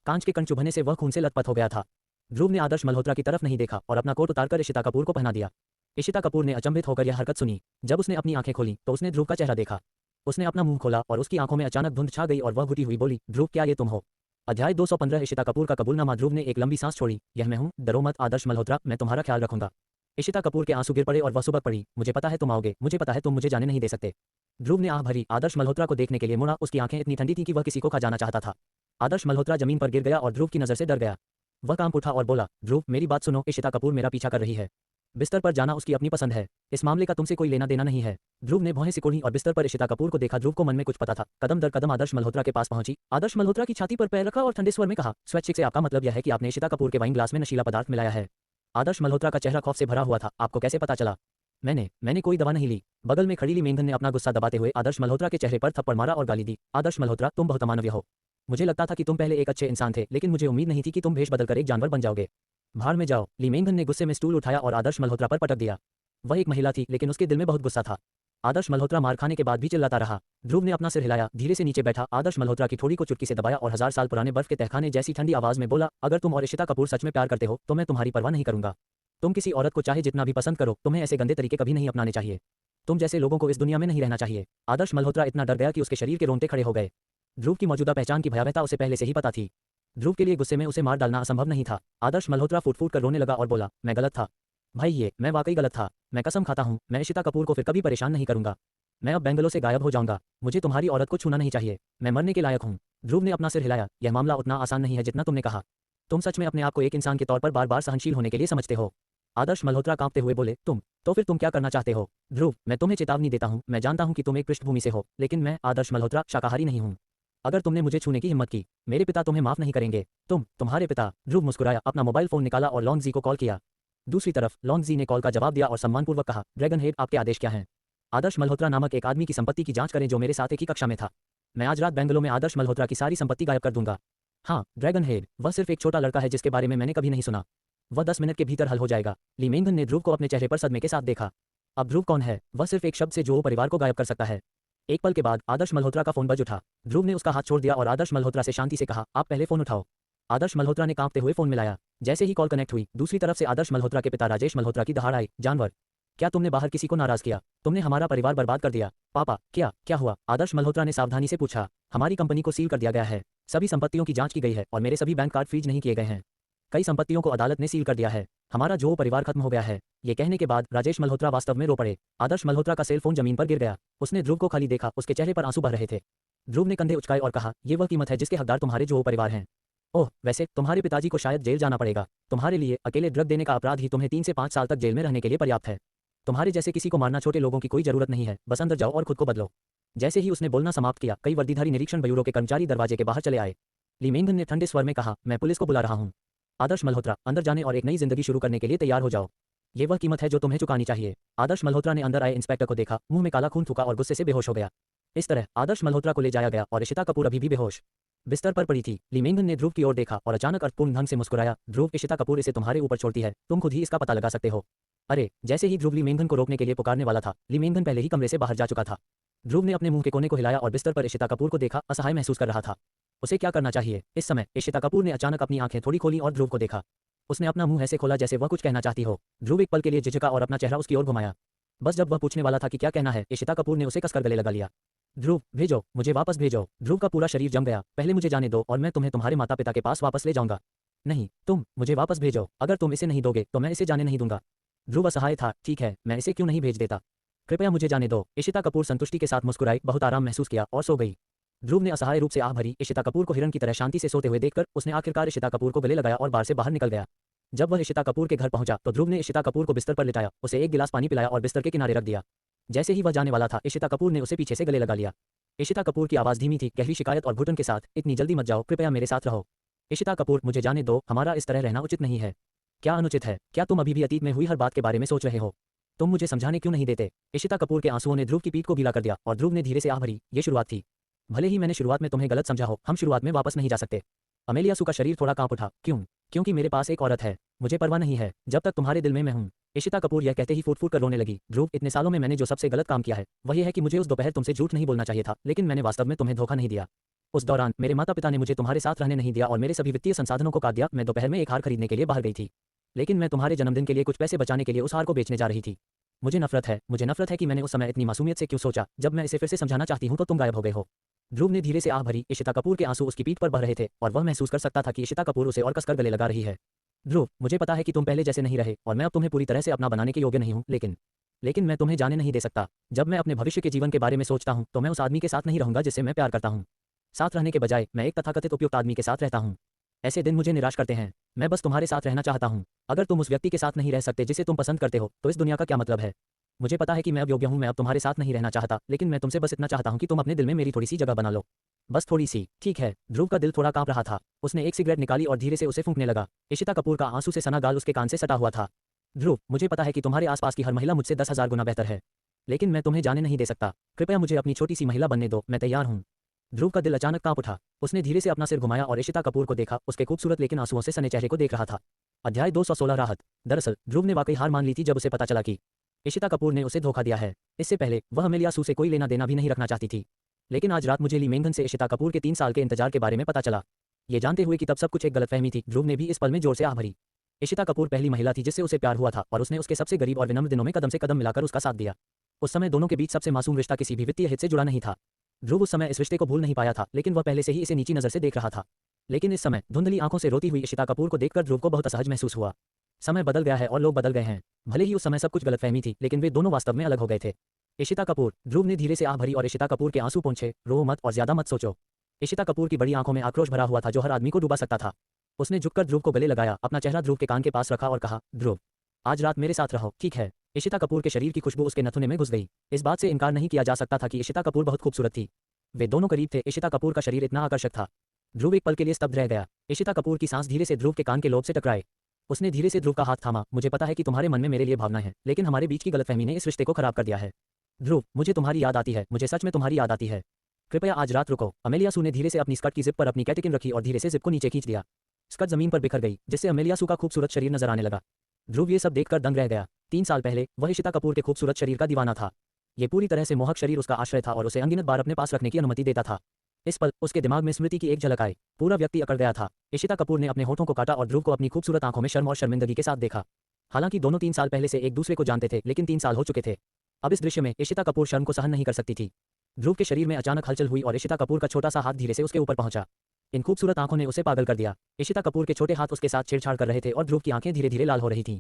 कांच के कण चुभने से वह खून से लथपथ हो गया था। ध्रुव ने आदर्श मल्होत्रा की तरफ नहीं देखा और अपना कोट उतारकर इशिता कपूर को पहना दिया। इशिता कपूर ने अचंभित होकर यह हरकत सुनी। जब उसने अपनी आंखें खोली तो उसने ध्रुव का चेहरा देखा। उसने अपना मुंह खोला और उसकी आंखों में अचानक धुंध छा गई और वह घुटी हुई बोली, ध्रुव, क्या ये तुम हो? अध्याय 215 इशिता कपूर का कबूलनामा। ध्रुव ने एक लंबी सांस छोड़ी। यह मैं हूँ, डरो मत आदर्श मल्होत्रा, मैं तुम्हारा ख्याल रखूंगा। इशिता कपूर के आंसू गिर पड़े और वह सुबह पड़ी। मुझे पता है तुम आओगे, मुझे पता है तुम मुझे जाने नहीं दे सकते। ध्रुव ने आह भरी। आदर्श मल्होत्रा को देखने के लिए मुड़ा। उसकी आंखें इतनी ठंडी थी कि वह किसी को खा जाना चाहता था। आदर्श मल्होत्रा जमीन पर गिर गया और ध्रुव की नजर से डर गया। वह कांप उठा और बोला, ध्रुव, मेरी बात सुनो, इशिता कपूर मेरा पीछा कर रही है। बिस्तर पर जाना उसकी अपनी पसंद है। इस मामले का तुमसे कोई लेना देना नहीं है। ध्रुव ने भौहें सिकोड़ी और बिस्तर पर इशिता कपूर को देखा। ध्रुव को मन में कुछ पता था। कदम दर कदम आदर्श मल्होत्रा के पास पहुंची। आदर्श मल्होत्रा की छाती पर पैर रखा और ठंडे स्वर में कहा, स्वैच्छिक से आपका मतलब यह है कि आपने इशिता कपूर के वाइन ग्लास में नशीला पदार्थ मिलाया है? आदर्श मल्होत्रा का चेहरा खौफ से भरा हुआ था। आपको कैसे पता चला? मैंने कोई दवा नहीं ली। बगल में खड़ी ली मेंघन ने अपना गुस्सा दबाते हुए आदर्श मल्होत्रा के चेहरे पर थप्पड़ मारा और गाली दी। आदर्श मल्होत्रा, तुम बहुत अमानवीय हो। मुझे लगता था कि तुम पहले एक अच्छे इंसान थे, लेकिन मुझे उम्मीद नहीं थी कि तुम भेष बदलकर एक जानवर बन जाओगे। भाड़ में जाओ। ली मेंघन ने गुस्से में स्टूल उठाया और आदर्श मल्होत्रा पर पटक दिया। वह एक महिला थी, लेकिन उसके दिल में बहुत गुस्सा था। आदर्श मल्होत्रा मार खाने के बाद भी चिल्लाता रहा। ध्रुव ने अपना सिर हिलाया, धीरे से नीचे बैठा, आदर्श मल्होत्रा की ठोड़ी को चुटकी से दबाया और 1000 साल पुराने बर्फ के तहखाने जैसी ठंडी आवाज में बोला, अगर तुम और इशिता कपूर सच में प्यार करते हो तो मैं तुम्हारी परवाह नहीं करूंगा। तुम किसी औरत को चाहे जितना भी पसंद करो, तुम्हें ऐसे गंदे तरीके कभी नहीं अपनाने चाहिए। तुम जैसे लोगों को इस दुनिया में नहीं रहना चाहिए। आदर्श मल्होत्रा इतना डर गया कि उसके शरीर के रोंगटे खड़े हो गए। ध्रुव की मौजूदा पहचान की भयावहता उसे पहले से ही पता थी। ध्रुव के लिए गुस्से में उसे मार डालना असंभव नहीं था। आदर्श मल्होत्रा फूट फूट कर रोने लगा और बोला, मैं गलत था भाई, मैं वाकई गलत था। मैं कसम खाता हूँ, मैं इशिता कपूर को फिर कभी परेशान नहीं करूंगा। मैं अब बेंगलोर से गायब हो जाऊंगा। मुझे तुम्हारी औरत को छूना नहीं चाहिए। मैं मरने के लायक हूँ। ध्रुव ने अपना सिर हिलाया। यह मामला उतना आसान नहीं है जितना तुमने कहा। तुम सच में अपने आप को एक इंसान के तौर पर बार बार सहनशील होने के लिए समझते हो? आदर्श मल्होत्रा कांपते हुए बोले, तो फिर तुम क्या करना चाहते हो? ध्रुव, मैं तुम्हें चेतावनी देता हूँ। मैं जानता हूँ कि तुम एक पृष्ठभूमि से हो, लेकिन मैं, आदर्श मल्होत्रा, शाकाहारी नहीं हूँ। अगर तुमने मुझे छूने की हिम्मत की, मेरे पिता तुम्हें माफ नहीं करेंगे। तुम्हारे पिता? ध्रुव मुस्कुराया, अपना मोबाइल फोन निकाला और लॉन्गजी को कॉल किया। दूसरी तरफ लॉन्गजी ने कॉल का जवाब दिया और सम्मानपूर्वक कहा, ड्रैगन हेड, आपके आदेश क्या हैं? आदर्श मल्होत्रा नामक एक आदमी की संपत्ति की जांच करें जो मेरे साथ एक ही कक्षा में था। मैं आज रात बेंगलोर में आदर्श मल्होत्रा की सारी संपत्ति गायब कर दूंगा। हाँ, ड्रैगन हेड, वह सिर्फ एक छोटा लड़का है जिसके बारे में मैंने कभी नहीं सुना। वह 10 मिनट के भीतर हल हो जाएगा। ली मेंगन ने ध्रुव को अपने चेहरे पर सदमे के साथ देखा। अब ध्रुव कौन है? वह सिर्फ एक शब्द से जो परिवार को गायब कर सकता है। एक पल के बाद आदर्श मल्होत्रा का फोन बज उठा। ध्रुव ने उसका हाथ छोड़ दिया और आदर्श मल्होत्रा से शांति से कहा, आप पहले फोन उठाओ। आदर्श मल्होत्रा ने कांपते हुए फोन मिलाया। जैसे ही कॉल कनेक्ट हुई, दूसरी तरफ से आदर्श मल्होत्रा के पिता राजेश मल्होत्रा की दहाड़ आई, जानवर, क्या तुमने बाहर किसी को नाराज किया? तुमने हमारा परिवार बर्बाद कर दिया। पापा, क्या हुआ? आदर्श मल्होत्रा ने सावधानी से पूछा। हमारी कंपनी को सील कर दिया गया है। सभी संपत्तियों की जांच की गई है और मेरे सभी बैंक कार्ड फ्रीज नहीं किए गए हैं। कई संपत्तियों को अदालत ने सील कर दिया है। हमारा जो परिवार खत्म हो गया है। ये कहने के बाद राजेश मल्होत्रा वास्तव में रो पड़े। आदर्श मल्होत्रा का सेल फोन जमीन पर गिर गया। उसने ध्रुव को खाली देखा, उसके चेहरे पर आंसू बह रहे थे। ध्रुव ने कंधे उचकाए और कहा, ये वह कीमत है जिसके हकदार तुम्हारे जो परिवार हैं। ओह, वैसे तुम्हारे पिताजी को शायद जेल जाना पड़ेगा। तुम्हारे लिए अकेले ड्रग देने का अपराध ही तुम्हें 3 से 5 साल तक जेल में रहने के लिए पर्याप्त है। तुम्हारे जैसे किसी को मारना छोटे लोगों की कोई जरूरत नहीं है, बस अंदर जाओ और खुद को बदलो। जैसे ही उसने बोलना समाप्त किया, कई वर्दीधारी निरीक्षण ब्यूरो के कर्मचारी दरवाजे के बाहर चले आए। ली मेंगन ने ठंडे स्वर में कहा, मैं पुलिस को बुला रहा हूँ। आदर्श मल्होत्रा, अंदर जाने और एक नई जिंदगी शुरू करने के लिए तैयार हो जाओ। ये वह कीमत है जो तुम्हें चुकानी चाहिए। आदर्श मल्होत्रा ने अंदर आए इंस्पेक्टर को देखा, मुंह में काला खून थूका और गुस्से से बेहोश हो गया। इस तरह आदर्श मल्होत्रा को ले जाया गया और इशिता कपूर अभी भी बेहोश बिस्तर पर पड़ी थी। ली मेंगन ने ध्रुव की ओर देखा और अचानक अर्थपूर्ण ढंग से मुस्कुराया। ध्रुव, इशिता कपूर इसे तुम्हारे ऊपर छोड़ती है, तुम खुद ही इसका पता लगा सकते हो। अरे, जैसे ही ध्रुव ली मेंगन को रोकने के लिए पुकारने वाला था, ली मेंगन पहले ही कमरे से बाहर जा चुका था। ध्रुव ने अपने मुंह के कोने को हिलाया और बिस्तर पर इशिता कपूर को देखा, असहाय महसूस कर रहा था। उसे क्या करना चाहिए? इस समय इशिता कपूर ने अचानक अपनी आंखें थोड़ी खोली और ध्रुव को देखा। उसने अपना मुंह ऐसे खोला जैसे वह कुछ कहना चाहती हो। ध्रुव एक पल के लिए झिझका और अपना चेहरा उसकी ओर घुमाया। बस जब वह पूछने वाला था कि क्या कहना है, इशिता कपूर ने उसे कसकर गले लगा लिया। ध्रुव, भेजो, मुझे वापस भेजो। ध्रुव का पूरा शरीर जम गया। पहले मुझे जाने दो और मैं तुम्हें तुम्हारे माता पिता के पास वापस ले जाऊंगा। नहीं, तुम मुझे वापस भेजो। अगर तुम इसे नहीं दोगे तो मैं इसे जाने नहीं दूंगा। ध्रुव असहाय था। ठीक है, मैं इसे क्यों नहीं भेज देता? कृपया मुझे जाने दो। इशिता कपूर संतुष्टि के साथ मुस्कुराई, बहुत आराम महसूस किया और सो गई। ध्रुव ने असहाय रूप से आह भरी इशिता कपूर को हिरण की तरह शांति से सोते हुए देखकर उसने आखिरकार इशिता कपूर को गले लगाया और बार से बाहर निकल गया। जब वह इशिता कपूर के घर पहुंचा तो ध्रुव ने इशिता कपूर को बिस्तर पर लिटाया, उसे एक गिलास पानी पिलाया और बिस्तर के किनारे रख दिया। जैसे ही वह जाने वाला था, इशिता कपूर ने उसे पीछे से गले लगा लिया। इशिता कपूर की आवाज धीमी थी, गहरी शिकायत और घुटन के साथ, इतनी जल्दी मत जाओ, कृपया मेरे साथ रहो। इशिता कपूर, मुझे जाने दो, हमारा इस तरह रहना उचित नहीं है। क्या अनुचित है? क्या तुम अभी भी अतीत में हुई हर बात के बारे में सोच रहे हो? तुम मुझे समझाने क्यों नहीं देते? इशिता कपूर के आंसुओं ने ध्रुव की पीठ को गीला कर दिया और ध्रुव ने धीरे से आह भरी। ये शुरुआत थी। भले ही मैंने शुरुआत में तुम्हें गलत समझा हो, हम शुरुआत में वापस नहीं जा सकते। अमेलिया सू का शरीर थोड़ा कांप उठा। क्यों? क्योंकि मेरे पास एक औरत है। मुझे परवाह नहीं है जब तक तुम्हारे दिल में मैं हूं। इशिता कपूर यह कहते ही फूट फूट कर रोने लगी। ध्रुव, इतने सालों में मैंने जो सबसे गलत काम किया है वह यह है कि मुझे उस दोपहर तुमसे झूठ नहीं बोलना चाहिए था, लेकिन मैंने वास्तव में तुम्हें धोखा नहीं दिया। उस दौरान मेरे माता पिता ने मुझे तुम्हारे साथ रहने नहीं दिया और मेरे सभी वित्तीय संसाधनों को काट दिया। मैं दोपहर में एक हार खरीदने के लिए बाहर गई थी, लेकिन मैं तुम्हारे जन्मदिन के लिए कुछ पैसे बचाने के लिए उस हार को बेचने जा रही थी। मुझे नफरत है कि मैंने उस समय इतनी मासूमियत से क्यों सोचा। जब मैं इसे फिर से समझाना चाहती हूँ तो तुम गायब हो गए हो। ध्रुव ने धीरे से आह भरी। इशिता कपूर के आंसू उसकी पीठ पर बह रहे थे और वह महसूस कर सकता था कि इशिता कपूर उसे और कसकर गले लगा रही है। ध्रुव, मुझे पता है कि तुम पहले जैसे नहीं रहे और मैं अब तुम्हें पूरी तरह से अपना बनाने के योग्य नहीं हूँ, लेकिन मैं तुम्हें जाने नहीं दे सकता। जब मैं अपने भविष्य के जीवन के बारे में सोचता हूँ तो मैं उस आदमी के साथ नहीं रहूंगा जिससे मैं प्यार करता हूँ। साथ रहने के बजाय मैं एक तथाकथित उपयुक्त आदमी के साथ रहता हूँ। ऐसे दिन मुझे निराश करते हैं। मैं बस तुम्हारे साथ रहना चाहता हूँ। अगर तुम उस व्यक्ति के साथ नहीं रह सकते जिसे तुम पसंद करते हो तो इस दुनिया का क्या मतलब है? मुझे पता है कि मैं अब योग्य हूँ, मैं अब तुम्हारे साथ नहीं रहना चाहता, लेकिन मैं तुमसे बस इतना चाहता हूँ कि तुम अपने दिल में मेरी थोड़ी सी जगह बना लो। बस थोड़ी सी। ठीक है। ध्रुव का दिल थोड़ा कांप रहा था। उसने एक सिगरेट निकाली और धीरे से उसे फूंकने लगा। इशिता कपूर का आंसू से सना गाल उसके कान से सटा हुआ था। ध्रुव, मुझे पता है कि तुम्हारे आसपास की हर महिला मुझसे 10,000 गुना बेहतर है, लेकिन मैं तुम्हें जाने नहीं दे सकता। कृपया मुझे अपनी छोटी सी महिला बनने दो, मैं तैयार हूँ। ध्रुव का दिल अचानक कांप उठा। उसने धीरे से अपना सिर घुमाया और इशिता कपूर को देखा, उसके खूबसूरत लेकिन आंसुओं से सने चेहरे को देख रहा था। अध्याय 216 राहत। दरअसल ध्रुव ने वाकई हार मान ली थी जब उसे पता चला कि इशिता कपूर ने उसे धोखा दिया है। इससे पहले वह अमेलिया सू से कोई लेना देना भी नहीं रखना चाहती थी, लेकिन आज रात मुझे ली मेंगन से इशिता कपूर के 3 साल के इंतजार के बारे में पता चला। ये जानते हुए कि तब सब कुछ एक गलतफहमी थी, ध्रुव ने भी इस पल में जोर से आह भरी। इशिता कपूर पहली महिला थी जिससे उसे प्यार हुआ था और उसने उसके सबसे गरीब और विनम्र दिनों में कदम से कदम मिलाकर उसका साथ दिया। उस समय दोनों के बीच सबसे मासूम रिश्ता किसी भी वित्तीय हित से जुड़ा नहीं था। ध्रुव उस समय इस रिश्ते को भूल नहीं पाया था, लेकिन वह पहले से ही इसे नीची नजर से देख रहा था। लेकिन इस समय धुंधली आंखों से रोती हुई इशिता कपूर को देखकर ध्रुव को बहुत असहज महसूस हुआ। समय बदल गया है और लोग बदल गए हैं। भले ही उस समय सब कुछ गलतफहमी थी, लेकिन वे दोनों वास्तव में अलग हो गए थे। इशिता कपूर, ध्रुव ने धीरे से आह भरी और इशिता कपूर के आंसू पोंछे। रो मत और ज्यादा मत सोचो। इशिता कपूर की बड़ी आंखों में आक्रोश भरा हुआ था जो हर आदमी को डुबा सकता था। उसने झुककर ध्रुव को गले लगाया, अपना चेहरा ध्रुव के कान के पास रखा और कहा, ध्रुव, आज रात मेरे साथ रहो, ठीक है? इशिता कपूर के शरीर की खुशबू उसके नथुने में घुस गई। इस बात से इनकार नहीं किया जा सकता था कि इशिता कपूर बहुत खूबसूरत थी। वे दोनों करीब थे। इशिता कपूर का शरीर इतना आकर्षक था। ध्रुव एक पल के लिए स्तब्ध रह गया। इशिता कपूर की सांस धीरे से ध्रुव के कान के लोब से टकराए। उसने धीरे से ध्रुव का हाथ थामा। मुझे पता है कि तुम्हारे मन में मेरे लिए भावना है, लेकिन हमारे बीच की गलतफहमी ने इस रिश्ते को खराब कर दिया है। ध्रुव, मुझे तुम्हारी याद आती है, मुझे सच में तुम्हारी याद आती है। कृपया आज रात रुको। अमेलिया सू ने धीरे से अपनी स्कर्ट की जिप पर अपनी कैटेकिन रखी और धीरे से जिप को नीचे खींच दिया। स्कर्ट जमीन पर बिखर गई, जिससे अमेलिया सू का खूबसूरत शरीर नजर आने लगा। ध्रुव ये सब देखकर दंग रह गया। 3 साल पहले वह इशिता कपूर के खूबसूरत शरीर का दीवाना था। ये पूरी तरह से मोहक शरीर उसका आश्रय था और उसे अनगिनत बार अपने पास रखने की अनुमति देता था। इस पल उसके दिमाग में स्मृति की एक झलक आई। पूरा व्यक्ति अकड़ गया था। इशिता कपूर ने अपने होठों को काटा और ध्रुव को अपनी खूबसूरत आंखों में शर्म और शर्मिंदगी के साथ देखा। हालांकि दोनों 3 साल पहले से एक दूसरे को जानते थे, लेकिन 3 साल हो चुके थे। अब इस दृश्य में इशिता कपूर शर्म को सहन नहीं कर सकती थी। ध्रुव के शरीर में अचानक हलचल हुई और इशिता कपूर का छोटा सा हाथ धीरे से उसके ऊपर पहुंचा। इन खूबसूरत आंखों ने उसे पागल कर दिया। इशिता कपूर के छोटे हाथ उसके साथ छेड़छाड़ कर रहे थे और ध्रुव की आंखें धीरे धीरे लाल हो रही थीं।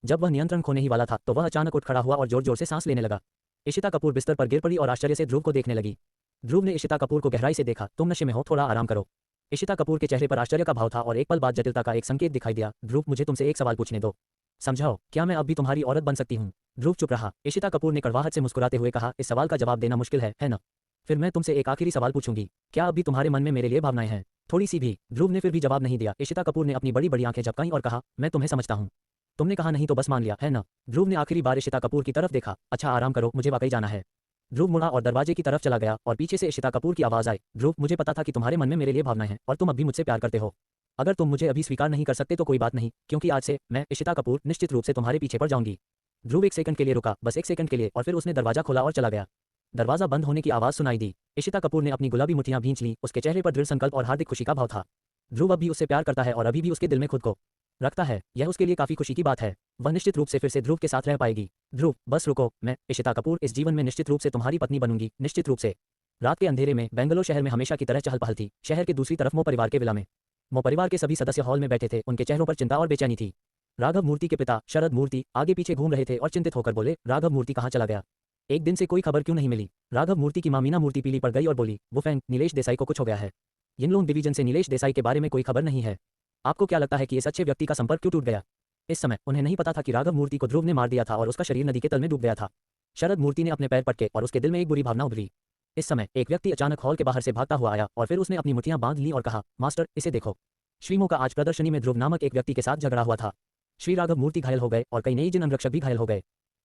जब वह नियंत्रण खोने ही वाला था तो वह अचानक उठ खड़ा हुआ और जोर जोर से सांस लेने लगा। इशिता कपूर बिस्तर पर गिर पड़ी और आश्चर्य से ध्रुव को देखने लगी। ध्रुव ने इशिता कपूर को गहराई से देखा। तुम नशे में हो, थोड़ा आराम करो। इशिता कपूर के चेहरे पर आश्चर्य का भाव था और एक पल बाद जटिलता का एक संकेत दिखाई दिया। ध्रुव, मुझे तुमसे एक सवाल पूछने दो। समझाओ, क्या मैं अब भी तुम्हारी औरत बन सकती हूँ? ध्रुव चुप रहा। इशिता कपूर ने कड़वाहट से मुस्कुराते हुए कहा, इस सवाल का जवाब देना मुश्किल है ना? फिर मैं तुमसे एक आखिरी सवाल पूछूंगी, क्या अब भी तुम्हारे मन में मेरे लिए भावनाएं हैं? थोड़ी सी भी? ध्रुव ने फिर भी जवाब नहीं दिया। इशिता कपूर ने अपनी बड़ी बड़ी आंखें झपकाईं और कहा, मैं तुम्हें समझता हूँ। तुमने कहा नहीं तो बस मान लिया, है ना? ध्रुव ने आखिरी बार इशिता कपूर की तरफ देखा। अच्छा, आराम करो, मुझे वाकई जाना है। ध्रुव मुड़ा और दरवाजे की तरफ चला गया और पीछे से इशिता कपूर की आवाज आई, ध्रुव, मुझे पता था कि तुम्हारे मन में मेरे लिए भावनाएं हैं और तुम अब भी मुझसे प्यार करते हो। अगर तुम मुझे अभी स्वीकार नहीं कर सकते तो कोई बात नहीं, क्योंकि आज से मैं, इशिता कपूर, निश्चित रूप से तुम्हारे पीछे पड़ जाऊंगी। ध्रुव एक सेकंड के लिए रुका, बस एक सेकंड के लिए, और फिर उसने दरवाजा खोला और चला गया। दरवाजा बंद होने की आवाज सुनाई दी। इशिता कपूर ने अपनी गुलाबी मुठ्ठियां भींच लीं। उसके चेहरे पर दृढ़ संकल्प और हार्दिक खुशी का भाव था। ध्रुव अब भी उससे प्यार करता है और अभी भी उसके दिल में खुद को रखता है। यह उसके लिए काफी खुशी की बात है। वह निश्चित रूप से फिर से ध्रुव के साथ रह पाएगी। ध्रुव, बस रुको, मैं, इशिता कपूर, इस जीवन में निश्चित रूप से तुम्हारी पत्नी बनूंगी, निश्चित रूप से। रात के अंधेरे में बेंगलोर शहर में हमेशा की तरह चहल पहल थी। शहर के दूसरी तरफ मो परिवार के विला में मो परिवार के सभी सदस्य हॉल में बैठे थे। उनके चेहरों पर चिंता और बेचैनी थी। राघव मूर्ति के पिता शरद मूर्ति आगे पीछे घूम रहे थे और चिंतित होकर बोले, राघव मूर्ति कहाँ चला गया? एक दिन से कोई खबर क्यों नहीं मिली? राघव मूर्ति की मां मीना मूर्ति पीली पड़ गई और बोली, वो फैंग, नीलेश देसाई को कुछ हो गया है। यिनलोंग डिवीजन से नीलेश देसाई के बारे में कोई खबर नहीं है। आपको क्या लगता है कि इस अच्छे व्यक्ति का संपर्क क्यों टूट गया? इस समय उन्हें नहीं पता था कि राघव मूर्ति को ध्रुव ने मार दिया था और उसका शरीर नदी के तल में डूब गया था। शरद मूर्ति ने अपने पैर पटके और उसके दिल में एक बुरी भावना उभरी। इस समय एक व्यक्ति अचानक हॉल के बाहर से भागता हुआ आया और फिर उसने अपनी मुठ्ठियां बांध ली और कहा, मास्टर, इसे देखो। श्रीमो का आज प्रदर्शनी में ध्रुव नामक एक व्यक्ति के साथ झगड़ा हुआ था। श्री राघव मूर्ति घायल हो गए और कई नई जिन अंगरक्षक भी घायल हो गए।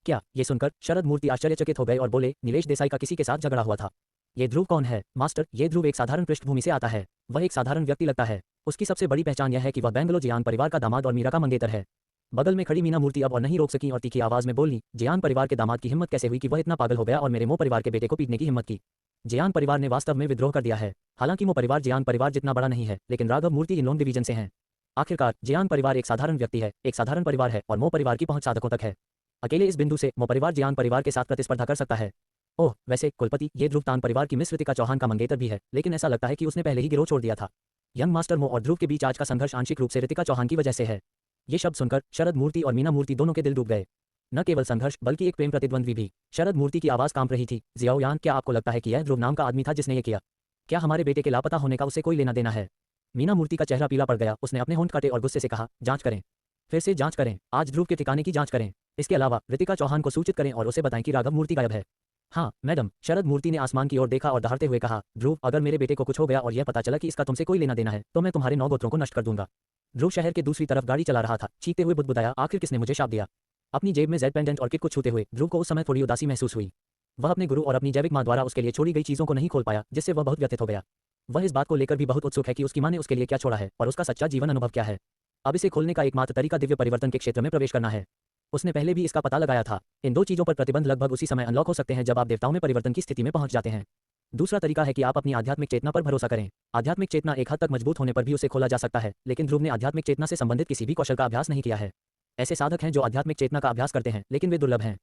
क्या? ये सुनकर शरद मूर्ति आश्चर्यचकित हो गए और बोले, नीलेश देसाई का किसी के साथ झगड़ा हुआ था? ये ध्रुव कौन है? मास्टर, ये ध्रुव एक साधारण पृष्ठभूमि से आता है। वह एक साधारण व्यक्ति लगता है। उसकी सबसे बड़ी पहचान यह है कि वह बेंगलो जियान परिवार का दामाद और मीरा का मंगेतर है। बगल में खड़ी मीना मूर्ति अब और नहीं रोक सकी और तीखी आवाज में बोली, जियान परिवार के दामाद की हिम्मत कैसे हुई कि वह इतना पागल हो गया और मेरे मो परिवार के बेटे को पीटने की हिम्मत की? जियान परिवार ने वास्तव में विद्रोह कर दिया है। हालांकि मो परिवार जियान परिवार जितना बड़ा नहीं है, लेकिन राघव मूर्ति यिनलोंग डिवीजन से हैं। आखिरकार जियान परिवार एक साधारण व्यक्ति है, एक साधारण परिवार है और मो परिवार की पहुंच साधकों तक है। अकेले इस बिंदु से मो परिवार जियान परिवार के साथ प्रतिस्पर्धा कर सकता है। ओह, वैसे कुलपति, ये ध्रुव तान परिवार की मिस ऋतिका चौहान का मंगेतर भी है, लेकिन ऐसा लगता है कि उसने पहले ही गिरोह छोड़ दिया था। यंग मास्टर मो और ध्रुव के बीच आज का संघर्ष आंशिक रूप से ऋतिका चौहान की वजह से है। ये शब्द सुनकर शरद मूर्ति और मीना मूर्ति दोनों के दिल डूब गए। न केवल संघर्ष बल्कि एक प्रेम प्रतिद्वंद्वी भी। शरद मूर्ति की आवाज कांप रही थी, जियाओयान, क्या आपको लगता है कि यह ध्रुव नाम का आदमी था जिसने ये किया? क्या हमारे बेटे के लापता होने का उसे कोई लेना देना है? मीना मूर्ति का चेहरा पीला पड़ गया। उसने अपने होंठ काटे और गुस्से से कहा, जांच करें, फिर से जांच करें, आज ध्रुव के ठिकाने की जांच करें। इसके अलावा ऋतिका चौहान को सूचित करें और उसे बताएं कि राघव मूर्ति गायब है। हाँ मैडम। शरद मूर्ति ने आसमान की ओर देखा और दहाड़ते हुए कहा, ध्रुव, अगर मेरे बेटे को कुछ हो गया और यह पता चला कि इसका तुमसे कोई लेना देना है तो मैं तुम्हारे 9 गोत्रों को नष्ट कर दूंगा। ध्रुव शहर के दूसरी तरफ गाड़ी चला रहा था। चीखते हुए बुदबुदाया, आखिर किसने मुझे शाप दिया? अपनी जेब में जेड पेंडेंट और किट को छूते हुए ध्रुव को उस समय थोड़ी उदासी महसूस हुई। वह अपने गुरु और अपनी जैविक मां द्वारा उसके लिए छोड़ी गई चीजों को नहीं खोल पाया, जिससे वह बहुत व्यथित हो गया। वह इस बात को लेकर भी बहुत उत्सुक है कि उसकी मां ने उसके लिए क्या छोड़ा है और उसका सच्चा जीवन अनुभव क्या है। अब इसे खोलने का एकमात्र तरीका दिव्य परिवर्तन के क्षेत्र में प्रवेश करना है। उसने पहले भी इसका पता लगाया था। इन 2 चीजों पर प्रतिबंध लगभग उसी समय अनलॉक हो सकते हैं जब आप देवताओं में परिवर्तन की स्थिति में पहुंच जाते हैं। दूसरा तरीका है कि आप अपनी आध्यात्मिक चेतना पर भरोसा करें। आध्यात्मिक चेतना एक हद तक मजबूत होने पर भी उसे खोला जा सकता है, लेकिन ध्रुव ने आध्यात्मिक चेतना से संबंधित किसी भी कौशल का अभ्यास नहीं किया है। ऐसे साधक हैं जो आध्यात्मिक चेतना का अभ्यास करते हैं, लेकिन वे दुर्लभ हैं।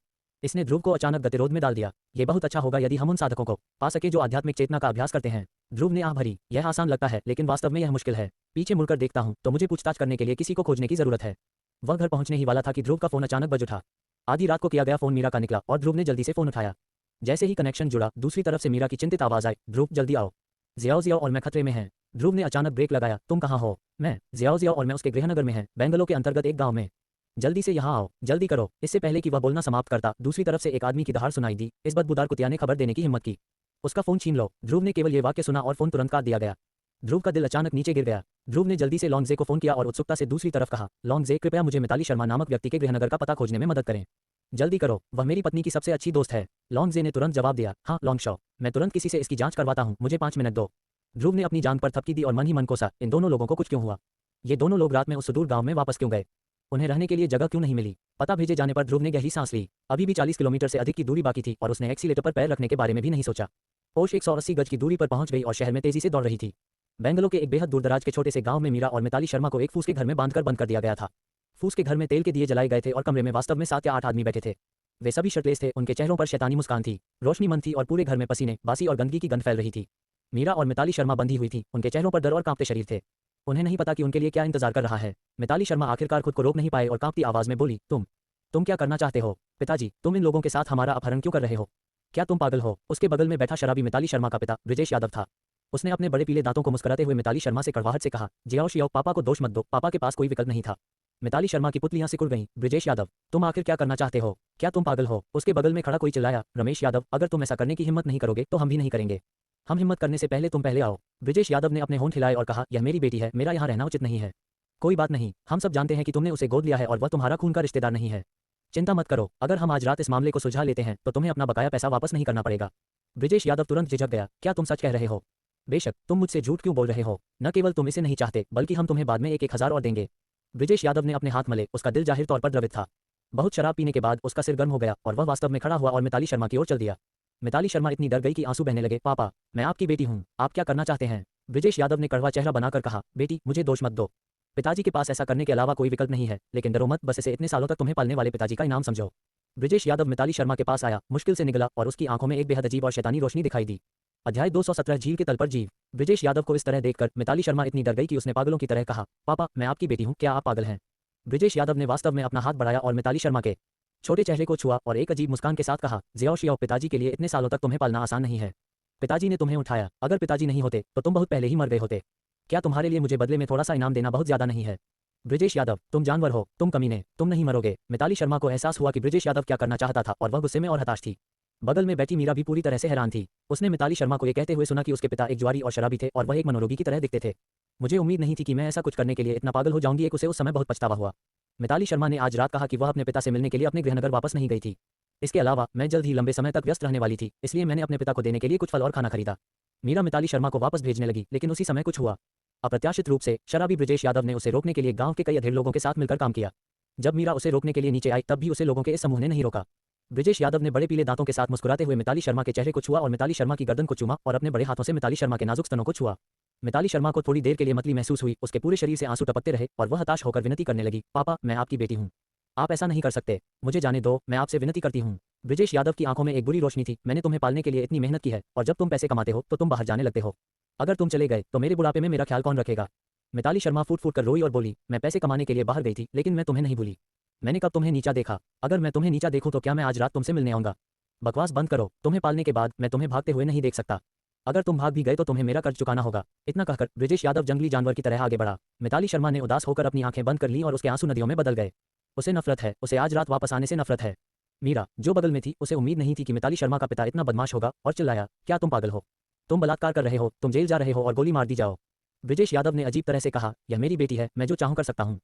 इसने ध्रुव को अचानक गतिरोध में डाल दिया। ये बहुत अच्छा होगा यदि हम उन साधकों को पा सके जो आध्यात्मिक चेतना का अभ्यास करते हैं। ध्रुव ने आह भरी। यह आसान लगता है, लेकिन वास्तव में यह मुश्किल है। पीछे मुड़कर देखता हूं तो मुझे पूछताछ करने के लिए किसी को खोजने की जरूरत है। वह घर पहुंचने ही वाला था कि ध्रुव का फोन अचानक बज उठा। आधी रात को किया गया फोन मीरा का निकला और ध्रुव ने जल्दी से फोन उठाया। जैसे ही कनेक्शन जुड़ा, दूसरी तरफ से मीरा की चिंतित आवाज आई, ध्रुव, जल्दी आओ, जियाओ और मैं खतरे में हैं। ध्रुव ने अचानक ब्रेक लगाया। तुम कहाँ हो? मैं, जियाओ और मैं उसके गृहनगर में हैं, बेंगलो के अंतर्गत एक गांव में। जल्दी से यहाँ आओ, जल्दी करो। इससे पहले कि वह बोलना समाप्त करता, दूसरी तरफ से एक आदमी की दहाड़ सुनाई दी। इस बदबूदार कुतिया ने खबर देने की हिम्मत की। उसका फोन छीन लो। ध्रुव ने केवल ये वाक्य सुना और फोन तुरंत काट दिया गया। ध्रुव का दिल अचानक नीचे गिर गया। ध्रुव ने जल्दी से लॉन्गजे को फोन किया और उत्सुकता से दूसरी तरफ कहा, लॉन्गजे, कृपया मुझे मिताली शर्मा नामक व्यक्ति के गृहनगर का पता खोजने में मदद करें। जल्दी करो, वह मेरी पत्नी की सबसे अच्छी दोस्त है। लॉन्गजे ने तुरंत जवाब दिया, हाँ लॉन्गशॉ, मैं तुरंत किसी से इसकी जांच करवाता हूँ, मुझे 5 मिनट दो। ध्रुव ने अपनी जांघ पर थपकी दी और मन ही मन कोसा, इन दोनों लोगों को कुछ क्यों हुआ? ये दोनों लोग रात में उस सुदूर गांव में वापस क्यों गए? उन्हें रहने के लिए जगह क्यों नहीं मिली? पता भेजे जाने पर ध्रुव ने गहरी सांस ली। अभी भी 40 किलोमीटर से अधिक की दूरी बाकी थी और उसने एक्सीलेटर पर पैर रखने के बारे में भी नहीं सोचा। पोश 180 गज की दूरी पर पहुंच गई और शहर में तेजी से दौड़ रही थी। बेंगलो के एक बेहद दूरदराज के छोटे से गांव में मीरा और मिताली शर्मा को एक फूस के घर में बांधकर बंद कर दिया गया था। फूस के घर में तेल के दिए जलाए गए थे और कमरे में वास्तव में 7 या 8 आदमी बैठे थे। वे सभी शर्टलेस थे, उनके चेहरों पर शैतानी मुस्कान थी। रोशनी मंद थी और पूरे घर में पसीने, बासी और गंदगी की गंध फैल रही थी। मीरा और मिताली शर्मा बंधी हुई थी, उनके चेहरों पर डर और कांपते शरीर थे। उन्हें नहीं पता कि उनके लिए क्या इंतजार कर रहा है। मिताली शर्मा आखिरकार खुद को रोक नहीं पाए और कांपती आवाज में बोली, तुम क्या करना चाहते हो? पिताजी, तुम इन लोगों के साथ हमारा अपहरण क्यों कर रहे हो? क्या तुम पागल हो? उसके बगल में बैठा शराबी मिताली शर्मा का पिता ब्रिजेश यादव था। उसने अपने बड़े पीले दांतों को मुस्कुराते हुए मिताली शर्मा से कड़वाहट से कहा, जियाओ शियाओ, पापा को दोष मत दो, पापा के पास कोई विकल्प नहीं था। मिताली शर्मा की पुतलियां सिकुड़ गईं। ब्रिजेश यादव, तुम आखिर क्या करना चाहते हो? क्या तुम पागल हो? उसके बगल में खड़ा कोई चिल्लाया, रमेश यादव, अगर तुम ऐसा करने की हिम्मत नहीं करोगे तो हम भी नहीं करेंगे। हम हिम्मत करने से पहले तुम पहले आओ। ब्रिजेश यादव ने अपने होंठ हिलाए और कहा, यह मेरी बेटी है, मेरा यहाँ रहना उचित नहीं है। कोई बात नहीं, हम सब जानते हैं कि तुमने उसे गोद लिया है और वह तुम्हारा खून का रिश्तेदार नहीं है। चिंता मत करो, अगर हम आज रात इस मामले को सुलझा लेते हैं तो तुम्हें अपना बकाया पैसा वापस नहीं करना पड़ेगा। ब्रिजेश यादव तुरंत झिझक गया, क्या तुम सच कह रहे हो? बेशक, तुम मुझसे झूठ क्यों बोल रहे हो? न केवल तुम इसे नहीं चाहते बल्कि हम तुम्हें बाद में 1,000 और देंगे। ब्रिजेश यादव ने अपने हाथ मले, उसका दिल जाहिर तौर पर द्रवित था। बहुत शराब पीने के बाद उसका सिर गर्म हो गया और वह वास्तव में खड़ा हुआ और मिताली शर्मा की ओर चल दिया। मिताली शर्मा इतनी डर गई कि आंसू बहने लगे। पापा, मैं आपकी बेटी हूँ, आप क्या करना चाहते हैं? ब्रिजेश यादव ने कड़वा चेहरा बनाकर कहा, बेटी, मुझे दोष मत दो। पिताजी के पास ऐसा करने के अलावा कोई विकल्प नहीं है, लेकिन डरो मत, बस इसे इतने सालों तक तुम्हें पालने वाले पिताजी का इनाम समझो। ब्रिजेश यादव मिताली शर्मा के पास आया, मुश्किल से निकला और उसकी आंखों में एक बेहद अजीब और शैतानी रोशनी दिखाई दी। अध्याय 217 झील के तल पर जीव। ब्रिजेश यादव को इस तरह देखकर मिताली शर्मा इतनी डर गई कि उसने पागलों की तरह कहा, पापा, मैं आपकी बेटी हूँ, क्या आप पागल हैं? ब्रिजेश यादव ने वास्तव में अपना हाथ बढ़ाया और मिताली शर्मा के छोटे चेहरे को छुआ और एक अजीब मुस्कान के साथ कहा, जियाओ शियाओ, पिताजी के लिए इतने सालों तक तुम्हें पालना आसान नहीं है। पिताजी ने तुम्हें उठाया, अगर पिताजी नहीं होते तो तुम बहुत पहले ही मर गए होते। क्या तुम्हारे लिए मुझे बदले में थोड़ा सा इनाम देना बहुत ज्यादा नहीं है? ब्रिजेश यादव, तुम जानवर हो, तुम कमीने, तुम नहीं मरोगे। मिताली शर्मा को एहसास हुआ कि ब्रिजेश यादव क्या करना चाहता था और वह गुस्से में और हताश थी। बगल में बैठी मीरा भी पूरी तरह से हैरान थी। उसने मिताली शर्मा को ये कहते हुए सुना कि उसके पिता एक जुआरी और शराबी थे और वह एक मनोरोगी की तरह दिखते थे। मुझे उम्मीद नहीं थी कि मैं ऐसा कुछ करने के लिए इतना पागल हो जाऊंगी, एक उसे उस समय बहुत पछतावा हुआ। मिताली शर्मा ने आज रात कहा कि वह अपने पिता से मिलने के लिए अपने गृहनगर वापस नहीं गई थी। इसके अलावा मैं जल्द ही लंबे समय तक व्यस्त रहने वाली थी, इसलिए मैंने अपने पिता को देने के लिए कुछ फल और खाना खरीदा। मीरा मिताली शर्मा को वापस भेजने लगी, लेकिन उसी समय कुछ हुआ। अप्रत्याशित रूप से शराबी ब्रिजेश यादव ने उसे रोकने के लिए गांव के कई अधेड़ लोगों के साथ मिलकर काम किया। जब मीरा उसे रोकने के लिए नीचे आई तब भी उसे लोगों के इस समूह ने नहीं रोका। ब्रिजेश यादव ने बड़े पीले दांतों के साथ मुस्कुराते हुए मिताली शर्मा के चेहरे को छुआ और मिताली शर्मा की गर्दन को चूमा और अपने बड़े हाथों से मिताली शर्मा के नाजुक स्तनों को छुआ। मिताली शर्मा को थोड़ी देर के लिए मतली महसूस हुई, उसके पूरे शरीर से आंसू टपकते रहे और वह हताश होकर विनती करने लगी, पापा, मैं आपकी बेटी हूँ, आप ऐसा नहीं कर सकते, मुझे जाने दो, मैं आपसे विनती करती हूँ। ब्रिजेश यादव की आंखों में एक बुरी रोशनी थी, मैंने तुम्हें पालने के लिए इतनी मेहनत की है और जब तुम पैसे कमाते हो तो तुम बाहर जाने लगते हो। अगर तुम चले गए तो मेरे बुढ़ापे में मेरा ख्याल कौन रखेगा? मिताली शर्मा फूट फूट कर रोई और बोली, मैं पैसे कमाने के लिए बाहर गई थी, लेकिन मैं तुम्हें नहीं भूली। मैंने कब तुम्हें नीचा देखा? अगर मैं तुम्हें नीचा देखूं तो क्या मैं आज रात तुमसे मिलने आऊंगा? बकवास बंद करो, तुम्हें पालने के बाद मैं तुम्हें भागते हुए नहीं देख सकता। अगर तुम भाग भी गए तो तुम्हें मेरा कर्ज चुकाना होगा। इतना कहकर ब्रिजेश यादव जंगली जानवर की तरह आगे बढ़ा। मिताली शर्मा ने उदास होकर अपनी आंखें बंद कर लीं और उसके आंसू नदियों में बदल गए। उसे नफरत है, उसे आज रात वापस आने से नफरत है। मीरा, जो बगल में थी, उसे उम्मीद नहीं थी कि मिताली शर्मा का पिता इतना बदमाश होगा और चिल्लाया, क्या तुम पागल हो? तुम बलात्कार कर रहे हो, तुम जेल जा रहे हो और गोली मार दी जाओ। ब्रिजेश यादव ने अजीब तरह से कहा, यह मेरी बेटी है, मैं जो चाहूं कर सकता हूं,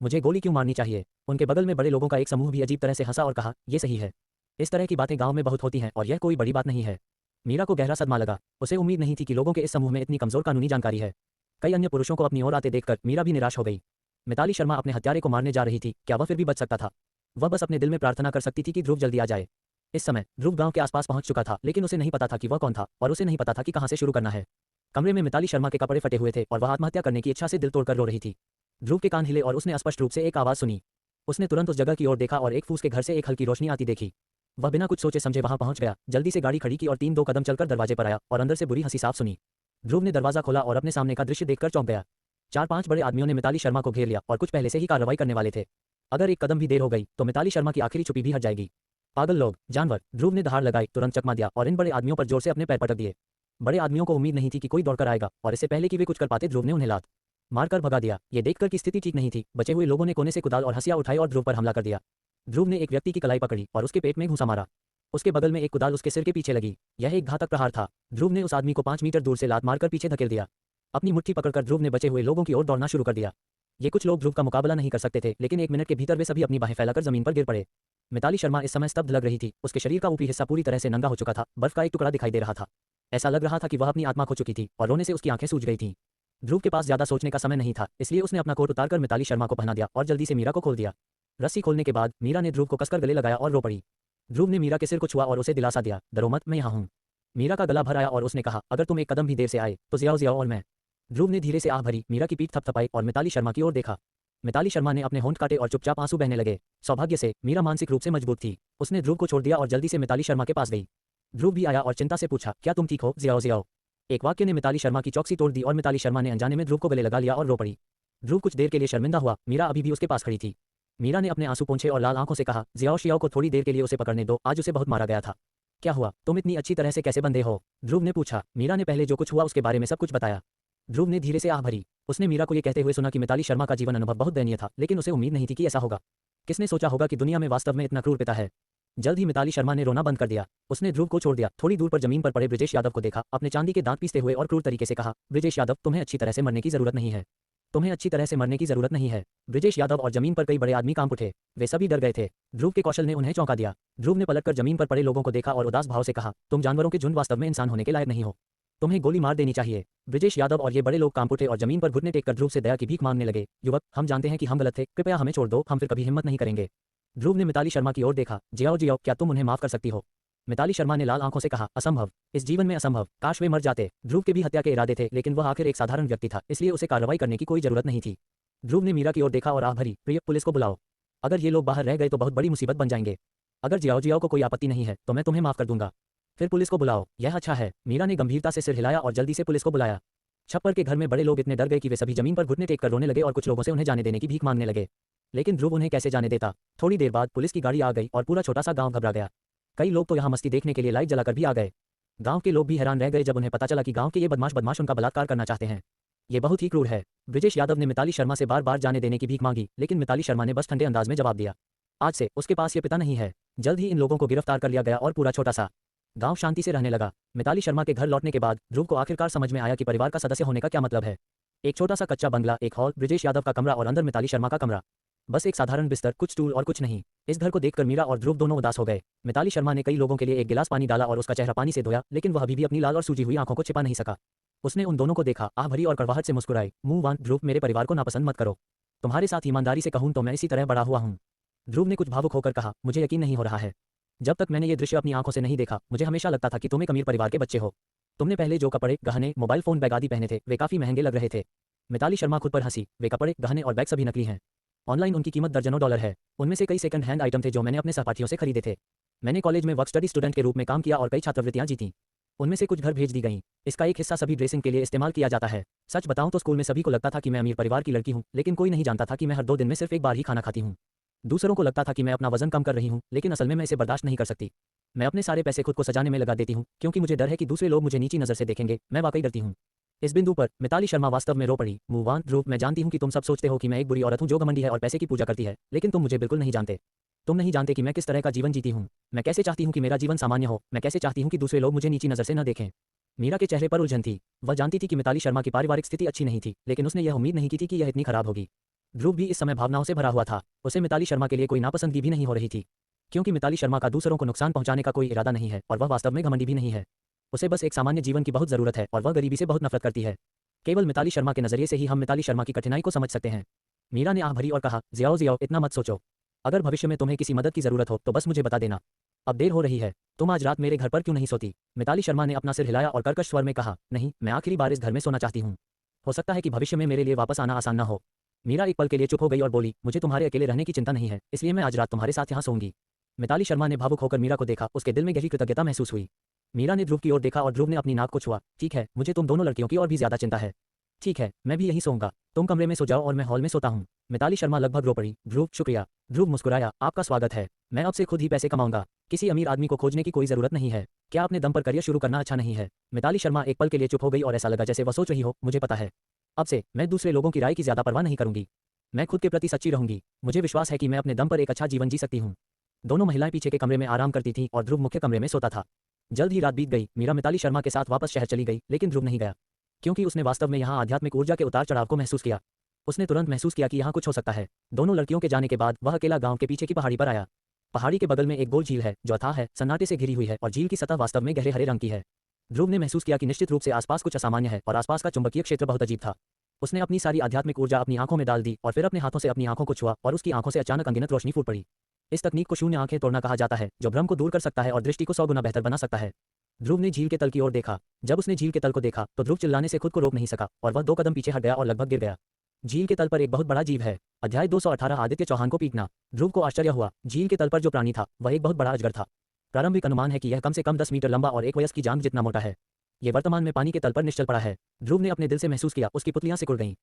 मुझे गोली क्यों मारनी चाहिए? उनके बगल में बड़े लोगों का एक समूह भी अजीब तरह से हंसा और कहा, यह सही है, इस तरह की बातें गांव में बहुत होती हैं और यह कोई बड़ी बात नहीं है। मीरा को गहरा सदमा लगा, उसे उम्मीद नहीं थी कि लोगों के इस समूह में इतनी कमजोर कानूनी जानकारी है। कई अन्य पुरुषों को अपनी ओर आते देखकर मीरा भी निराश हो गई। मिताली शर्मा अपने हत्यारे को मारने जा रही थी, क्या वह फिर भी बच सकता था? वह बस अपने दिल में प्रार्थना कर सकती थी कि ध्रुव जल्दी आ जाए। इस समय ध्रुव गांव के आसपास पहुंच चुका था, लेकिन उसे नहीं पता था कि वह कौन था और उसे नहीं पता था कि कहां से शुरू करना है। कमरे में मिताली शर्मा के कपड़े फटे हुए थे और वह आत्महत्या करने की इच्छा से दिल तोड़कर रो रही थी। ध्रुव के कान हिले और उसने स्पष्ट रूप से एक आवाज सुनी। उसने तुरंत उस जगह की ओर देखा और एक फूस के घर से एक हल्की रोशनी आती देखी। वह बिना कुछ सोचे समझे वहां पहुंच गया, जल्दी से गाड़ी खड़ी की और 3-2 कदम चलकर दरवाजे पर आया और अंदर से बुरी हंसी साफ सुनी। ध्रुव ने दरवाजा खोला और अपने सामने का दृश्य देखकर चौंक गया। 4-5 बड़े आदमियों ने मिताली शर्मा को घेर लिया और कुछ पहले से ही कार्रवाई करने वाले थे। अगर एक कदम भी देर हो गई तो मिताली शर्मा की आखिरी छुपी भी हट जाएगी। पागल लोग, जानवर, ध्रुव ने दहाड़ लगाई, तुरंत चकमा दिया और इन बड़े आदमियों पर जोर से अपने पैर पटक दिए। बड़े आदमियों को उम्मीद नहीं थी कि कोई दौड़कर आएगा और इससे पहले कि वे कुछ कर पाते ध्रुव ने उन्हें लात मारकर भगा दिया। ये देखकर कि स्थिति ठीक नहीं थी, बचे हुए लोगों ने कोने से कुदाल और हंसिया उठाई और ध्रुव पर हमला कर दिया। ध्रुव ने एक व्यक्ति की कलाई पकड़ी और उसके पेट में घूंसा मारा। उसके बगल में एक कुदाल उसके सिर के पीछे लगी। यह एक घातक प्रहार था। ध्रुव ने उस आदमी को 5 मीटर दूर से लात मारकर पीछे धकेल दिया। अपनी मुट्ठी पकड़कर ध्रुव ने बचे हुए लोगों की ओर दौड़ना शुरू कर दिया। ये कुछ लोग ध्रुव का मुकाबला नहीं कर सकते थे, लेकिन 1 मिनट के भीतर वे सभी अपनी बाहें फैलाकर जमीन पर गिर पड़े। मिताली शर्मा इस समय स्तब्ध लग रही थी। उसके शरीर का ऊपरी हिस्सा पूरी तरह से नंगा हो चुका था, बर्फ का एक टुकड़ा दिखाई दे रहा था। ऐसा लग रहा था कि वह अपनी आत्मा खो चुकी थी और रोने से उसकी आंखें सूज गई थीं। ध्रुव के पास ज्यादा सोचने का समय नहीं था, इसलिए उसने अपना कोट उतारकर मिताली शर्मा को पहना दिया और जल्दी से मीरा को खोल दिया। रस्सी खोलने के बाद मीरा ने ध्रुव को कसकर गले लगाया और रो पड़ी। ध्रुव ने मीरा के सिर को छुआ और उसे दिलासा दिया, डरो मत, मैं यहाँ हूँ। मीरा का गला भर आया और उसने कहा, अगर तुम एक कदम भी देर से आए तो जियाओ जियाओ और मैं। ध्रुव ने धीरे से आह भरी, मीरा की पीठ थपथपाई और मिताली शर्मा की ओर देखा। मिताली शर्मा ने अपने होंठ काटे और चुपचाप आंसू बहने लगे। सौभाग्य से मीरा मानसिक रूप से मजबूत थी। उसने ध्रुव को छोड़ दिया और जल्दी से मिताली शर्मा के पास गई। ध्रुव भी आया और चिंता से पूछा, क्या तुम ठीक हो? जियाओ जियाओ। एक वाक्य ने मिताली शर्मा की चौकसी तोड़ दी और मिताली शर्मा ने अनजाने में ध्रुव को गले लगा लिया और रो पड़ी। ध्रुव कुछ देर के लिए शर्मिंदा हुआ। मीरा अभी भी उसके पास खड़ी थी। मीरा ने अपने आंसू पोंछे और लाल आंखों से कहा, जियाओ शियाओ को थोड़ी देर के लिए उसे पकड़ने दो, आज उसे बहुत मारा गया था। क्या हुआ? तुम इतनी अच्छी तरह से कैसे बंधे हो? ध्रुव ने पूछा। मीरा ने पहले जो कुछ हुआ उसके बारे में सब कुछ बताया। ध्रुव ने धीरे से आह भरी। उसने मीरा को ये कहते हुए सुना कि मिताली शर्मा का जीवन अनुभव बहुत दयनीय था, लेकिन उसे उम्मीद नहीं थी कि ऐसा होगा। किसने सोचा होगा कि दुनिया में वास्तव में इतना क्रूर पिता है। जल्द ही मिताली शर्मा ने रोना बंद कर दिया। उसने ध्रुव को छोड़ दिया, थोड़ी दूर पर जमीन पर पड़े ब्रिजेश यादव को देखा, अपने चांदी के दांत पीसते हुए और क्रूर तरीके से कहा, ब्रिजेश यादव, तुम्हें अच्छी तरह से मरने की जरूरत नहीं है। तुम्हें अच्छी तरह से मरने की जरूरत नहीं है। ब्रिजेश यादव और जमीन पर कई बड़े आदमी कांप उठे। वे सभी डर गए थे। ध्रुव के कौशल ने उन्हें चौंका दिया। ध्रुव ने पलटकर जमीन पर पड़े लोगों को देखा और उदास भाव से कहा, तुम जानवरों के झुंड वास्तव में इंसान होने के लायक नहीं हो। तुम्हें गोली मार देनी चाहिए। ब्रिजेश यादव और ये बड़े लोग कांप उठे और जमीन पर घुटने टेककर ध्रुव से दया की भीख मांगने लगे। युवक, हम जानते हैं कि हम गलत थे, कृपया हमें छोड़ दो, हम फिर कभी हिम्मत नहीं करेंगे। ध्रुव ने मिताली शर्मा की ओर देखा। जियाओ जियाओ, क्या तुम उन्हें माफ कर सकती हो? मिताली शर्मा ने लाल आंखों से कहा, असंभव, इस जीवन में असंभव, काश वे मर जाते। ध्रुव के भी हत्या के इरादे थे, लेकिन वह आखिर एक साधारण व्यक्ति था, इसलिए उसे कार्रवाई करने की कोई जरूरत नहीं थी। ध्रुव ने मीरा की ओर देखा और आह भरी, प्रिय, पुलिस को बुलाओ। अगर ये लोग बाहर रह गए तो बहुत बड़ी मुसीबत बन जाएंगे। अगर जियाओ जियाओ को कोई आपत्ति नहीं है तो मैं तुम्हें माफ कर दूंगा। फिर पुलिस को बुलाओ, यह अच्छा है। मीरा ने गंभीरता से सिर हिलाया और जल्दी से पुलिस को बुलाया। छप्पर के घर में बड़े लोग इतने डर गए कि वे सभी जमीन पर घुटने टेककर रोने लगे और कुछ लोगों से उन्हें जाने देने की भीख मांगने लगे। लेकिन ध्रुव उन्हें कैसे जाने देता? थोड़ी देर बाद पुलिस की गाड़ी आ गई और पूरा छोटा सा गांव घबरा गया। कई लोग तो यहाँ मस्ती देखने के लिए लाइट जलाकर भी आ गए। गांव के लोग भी हैरान रह गए जब उन्हें पता चला कि गांव के ये बदमाश उनका बलात्कार करना चाहते हैं। ये बहुत ही क्रूर है। ब्रिजेश यादव ने मिताली शर्मा से बार बार जाने देने की भीख मांगी, लेकिन मिताली शर्मा ने बस ठंडे अंदाज में जवाब दिया, आज से उसके पास ये पिता नहीं है। जल्द ही इन लोगों को गिरफ्तार कर लिया गया और पूरा छोटा सा गांव शांति से रहने लगा। मिताली शर्मा के घर लौटने के बाद ध्रुव को आखिरकार समझ में आया कि परिवार का सदस्य होने का क्या मतलब है। एक छोटा सा कच्चा बंगला, एक हॉल, ब्रिजेश यादव का कमरा और अंदर मिताली शर्मा का कमरा। बस एक साधारण बिस्तर, कुछ स्टूल और कुछ नहीं। इस घर को देखकर मीरा और ध्रुव दोनों उदास हो गए। मिताली शर्मा ने कई लोगों के लिए एक गिलास पानी डाला और उसका चेहरा पानी से धोया, लेकिन वह अभी भी अपनी लाल और सूजी हुई आंखों को छिपा नहीं सका। उसने उन दोनों को देखा, आह भरी और कड़वाहट से मुस्कुराई, मुंह बांध, ध्रुव, मेरे परिवार को नापसंद मत करो। तुम्हारे साथ ईमानदारी से कहूं तो मैं इसी तरह बड़ा हुआ हूं। ध्रुव ने कुछ भावुक होकर कहा, मुझे यकीन नहीं हो रहा है। जब तक मैंने ये दृश्य अपनी आंखों से नहीं देखा, मुझे हमेशा लगता था कि तुम एक अमीर परिवार के बच्चे हो। तुमने पहले जो कपड़े, गहने, मोबाइल फोन, बैग आदि पहने थे वे काफी महंगे लग रहे थे। मिताली शर्मा खुद पर हंसी, वे कपड़े, गहने और बैग सभी नकली हैं। ऑनलाइन उनकी कीमत दर्जनों डॉलर है। उनमें से कई सेकंड हैंड आइटम थे जो मैंने अपने सहपाठियों से खरीदे थे। मैंने कॉलेज में वर्क स्टडी स्टूडेंट के रूप में काम किया और कई छात्रवृत्तियां जीती। उनमें से कुछ घर भेज दी गईं। इसका एक हिस्सा सभी ड्रेसिंग के लिए इस्तेमाल किया जाता है। सच बताऊं तो स्कूल में सभी को लगता था कि मैं अमीर परिवार की लड़की हूं, लेकिन कोई नहीं जानता था कि मैं हर 2 दिन में सिर्फ एक बार ही खाना खाती हूं। दूसरों को लगता था कि मैं अपना वजन कम कर रही हूं, लेकिन असल में मैं इसे बर्दाश्त नहीं कर सकती। मैं अपने सारे पैसे खुद को सजाने में लगा देती हूं, क्योंकि मुझे डर है कि दूसरे लोग मुझे नीची नजर से देखेंगे। मैं वाकई डरती हूं। इस बिंदु पर मिताली शर्मा वास्तव में रो पड़ी। मूव ऑन ध्रुव, मैं जानती हूं कि तुम सब सोचते हो कि मैं एक बुरी औरत हूं जो घमंडी है और पैसे की पूजा करती है, लेकिन तुम मुझे बिल्कुल नहीं जानते। तुम नहीं जानते कि मैं किस तरह का जीवन जीती हूं। मैं कैसे चाहती हूं कि मेरा जीवन सामान्य हो। मैं कैसे चाहती हूं कि दूसरे लोग मुझे नीची नजर से न देखें। मीरा के चेहरे पर उलझन थी। वह जानती थी कि मिताली शर्मा की पारिवारिक स्थिति अच्छी नहीं थी, लेकिन उसने यह उम्मीद नहीं की थी कि यह इतनी खराब होगी। ध्रुव भी इस समय भावनाओं से भरा हुआ था। उसे मिताली शर्मा के लिए कोई नापसंदगी भी नहीं हो रही थी, क्योंकि मिताली शर्मा का दूसरों को नुकसान पहुंचाने का कोई इरादा नहीं है और वह वास्तव में घमंडी भी नहीं है। उसे बस एक सामान्य जीवन की बहुत जरूरत है और वह गरीबी से बहुत नफरत करती है। केवल मिताली शर्मा के नजरिए से ही हम मिताली शर्मा की कठिनाई को समझ सकते हैं। मीरा ने आह भरी और कहा, जियाओ जियाओ, इतना मत सोचो। अगर भविष्य में तुम्हें किसी मदद की जरूरत हो तो बस मुझे बता देना। अब देर हो रही है, तुम आज रात मेरे घर पर क्यों नहीं सोती? मिताली शर्मा ने अपना सिर हिलाया और कर्कश स्वर में कहा, नहीं, मैं आखिरी बार इस घर में सोना चाहती हूँ। हो सकता है कि भविष्य में मेरे लिए वापस आना आसान न हो। मीरा एक पल के लिए चुप हो गई और बोली, मुझे तुम्हारे अकेले रहने की चिंता नहीं है, इसलिए मैं आज रात तुम्हारे साथ यहाँ सोऊंगी। मिताली शर्मा ने भावुक होकर मीरा को देखा। उसके दिल में गहरी कृतज्ञता महसूस हुई। मीरा ने ध्रुव की ओर देखा और ध्रुव ने अपनी नाक को छुआ। ठीक है, मुझे तुम दोनों लड़कियों की और भी ज्यादा चिंता है। ठीक है, मैं भी यहीं सोऊंगा। तुम कमरे में सो जाओ और मैं हॉल में सोता हूँ। मिताली शर्मा लगभग रो पड़ी। ध्रुव, शुक्रिया। ध्रुव मुस्कुराया, आपका स्वागत है। मैं अब से खुद ही पैसे कमाऊंगा। किसी अमीर आदमी को खोजने की कोई जरूरत नहीं है। क्या अपने दम पर करियर शुरू करना अच्छा नहीं है? मिताली शर्मा एक पल के लिए चुप हो गई और ऐसा लगा जैसे वह सोच रही हो, मुझे पता है। अब से मैं दूसरे लोगों की राय की ज्यादा परवाह नहीं करूंगी। मैं खुद के प्रति सच्ची रहूंगी। मुझे विश्वास है कि मैं अपने दम पर एक अच्छा जीवन जी सकती हूँ। दोनों महिलाएं पीछे के कमरे में आराम करती थीं और ध्रुव मुख्य कमरे में सोता था। जल्द ही रात बीत गई। मीरा मिताली शर्मा के साथ वापस शहर चली गई, लेकिन ध्रुव नहीं गया, क्योंकि उसने वास्तव में यहाँ आध्यात्मिक ऊर्जा के उतार चढ़ाव को महसूस किया। उसने तुरंत महसूस किया कि यहाँ कुछ हो सकता है। दोनों लड़कियों के जाने के बाद वह अकेला गांव के पीछे की पहाड़ी पर आया। पहाड़ी के बगल में एक गोल झील है जो अथाह है, सन्नाटे से घिरी हुई है और झील की सतह वास्तव में गहरे हरे रंग की है। ध्रुव ने महसूस किया कि निश्चित रूप से आसपास कुछ असामान्य है और आसपास का चुंबकीय क्षेत्र बहुत अजीब था। उसने अपनी सारी आध्यात्मिक ऊर्जा अपनी आंखों में डाल दी और फिर अपने हाथों से अपनी आंखों को छुआ और उसकी आंखों से अचानक अनगिनत रोशनी फूट पड़ी। इस तकनीक को शून्य आंखें तोड़ना कहा जाता है, जो भ्रम को दूर कर सकता है और दृष्टि को 100 गुना बेहतर बना सकता है। ध्रुव ने झील के तल की ओर देखा। जब उसने झील के तल को देखा तो ध्रुव चिल्लाने से खुद को रोक नहीं सका और वह 2 कदम पीछे हट गया और लगभग गिर गया। झील के तल पर एक बहुत बड़ा जीव है। अध्याय 218 आदित्य चौहान को पीटना। ध्रुव को आश्चर्य हुआ। झील के तल पर जो प्राणी था वह एक बहुत बड़ा अजगर था। प्रारंभिक अनुमान है कि यह कम से कम 10 मीटर लंबा और एक वयस्क की जांघ जितना मोटा है। ये वर्तमान में पानी के तल पर निश्चल पड़ा है। ध्रुव ने अपने दिल से महसूस किया उसकी पुतलियां सिकुड़ गईं।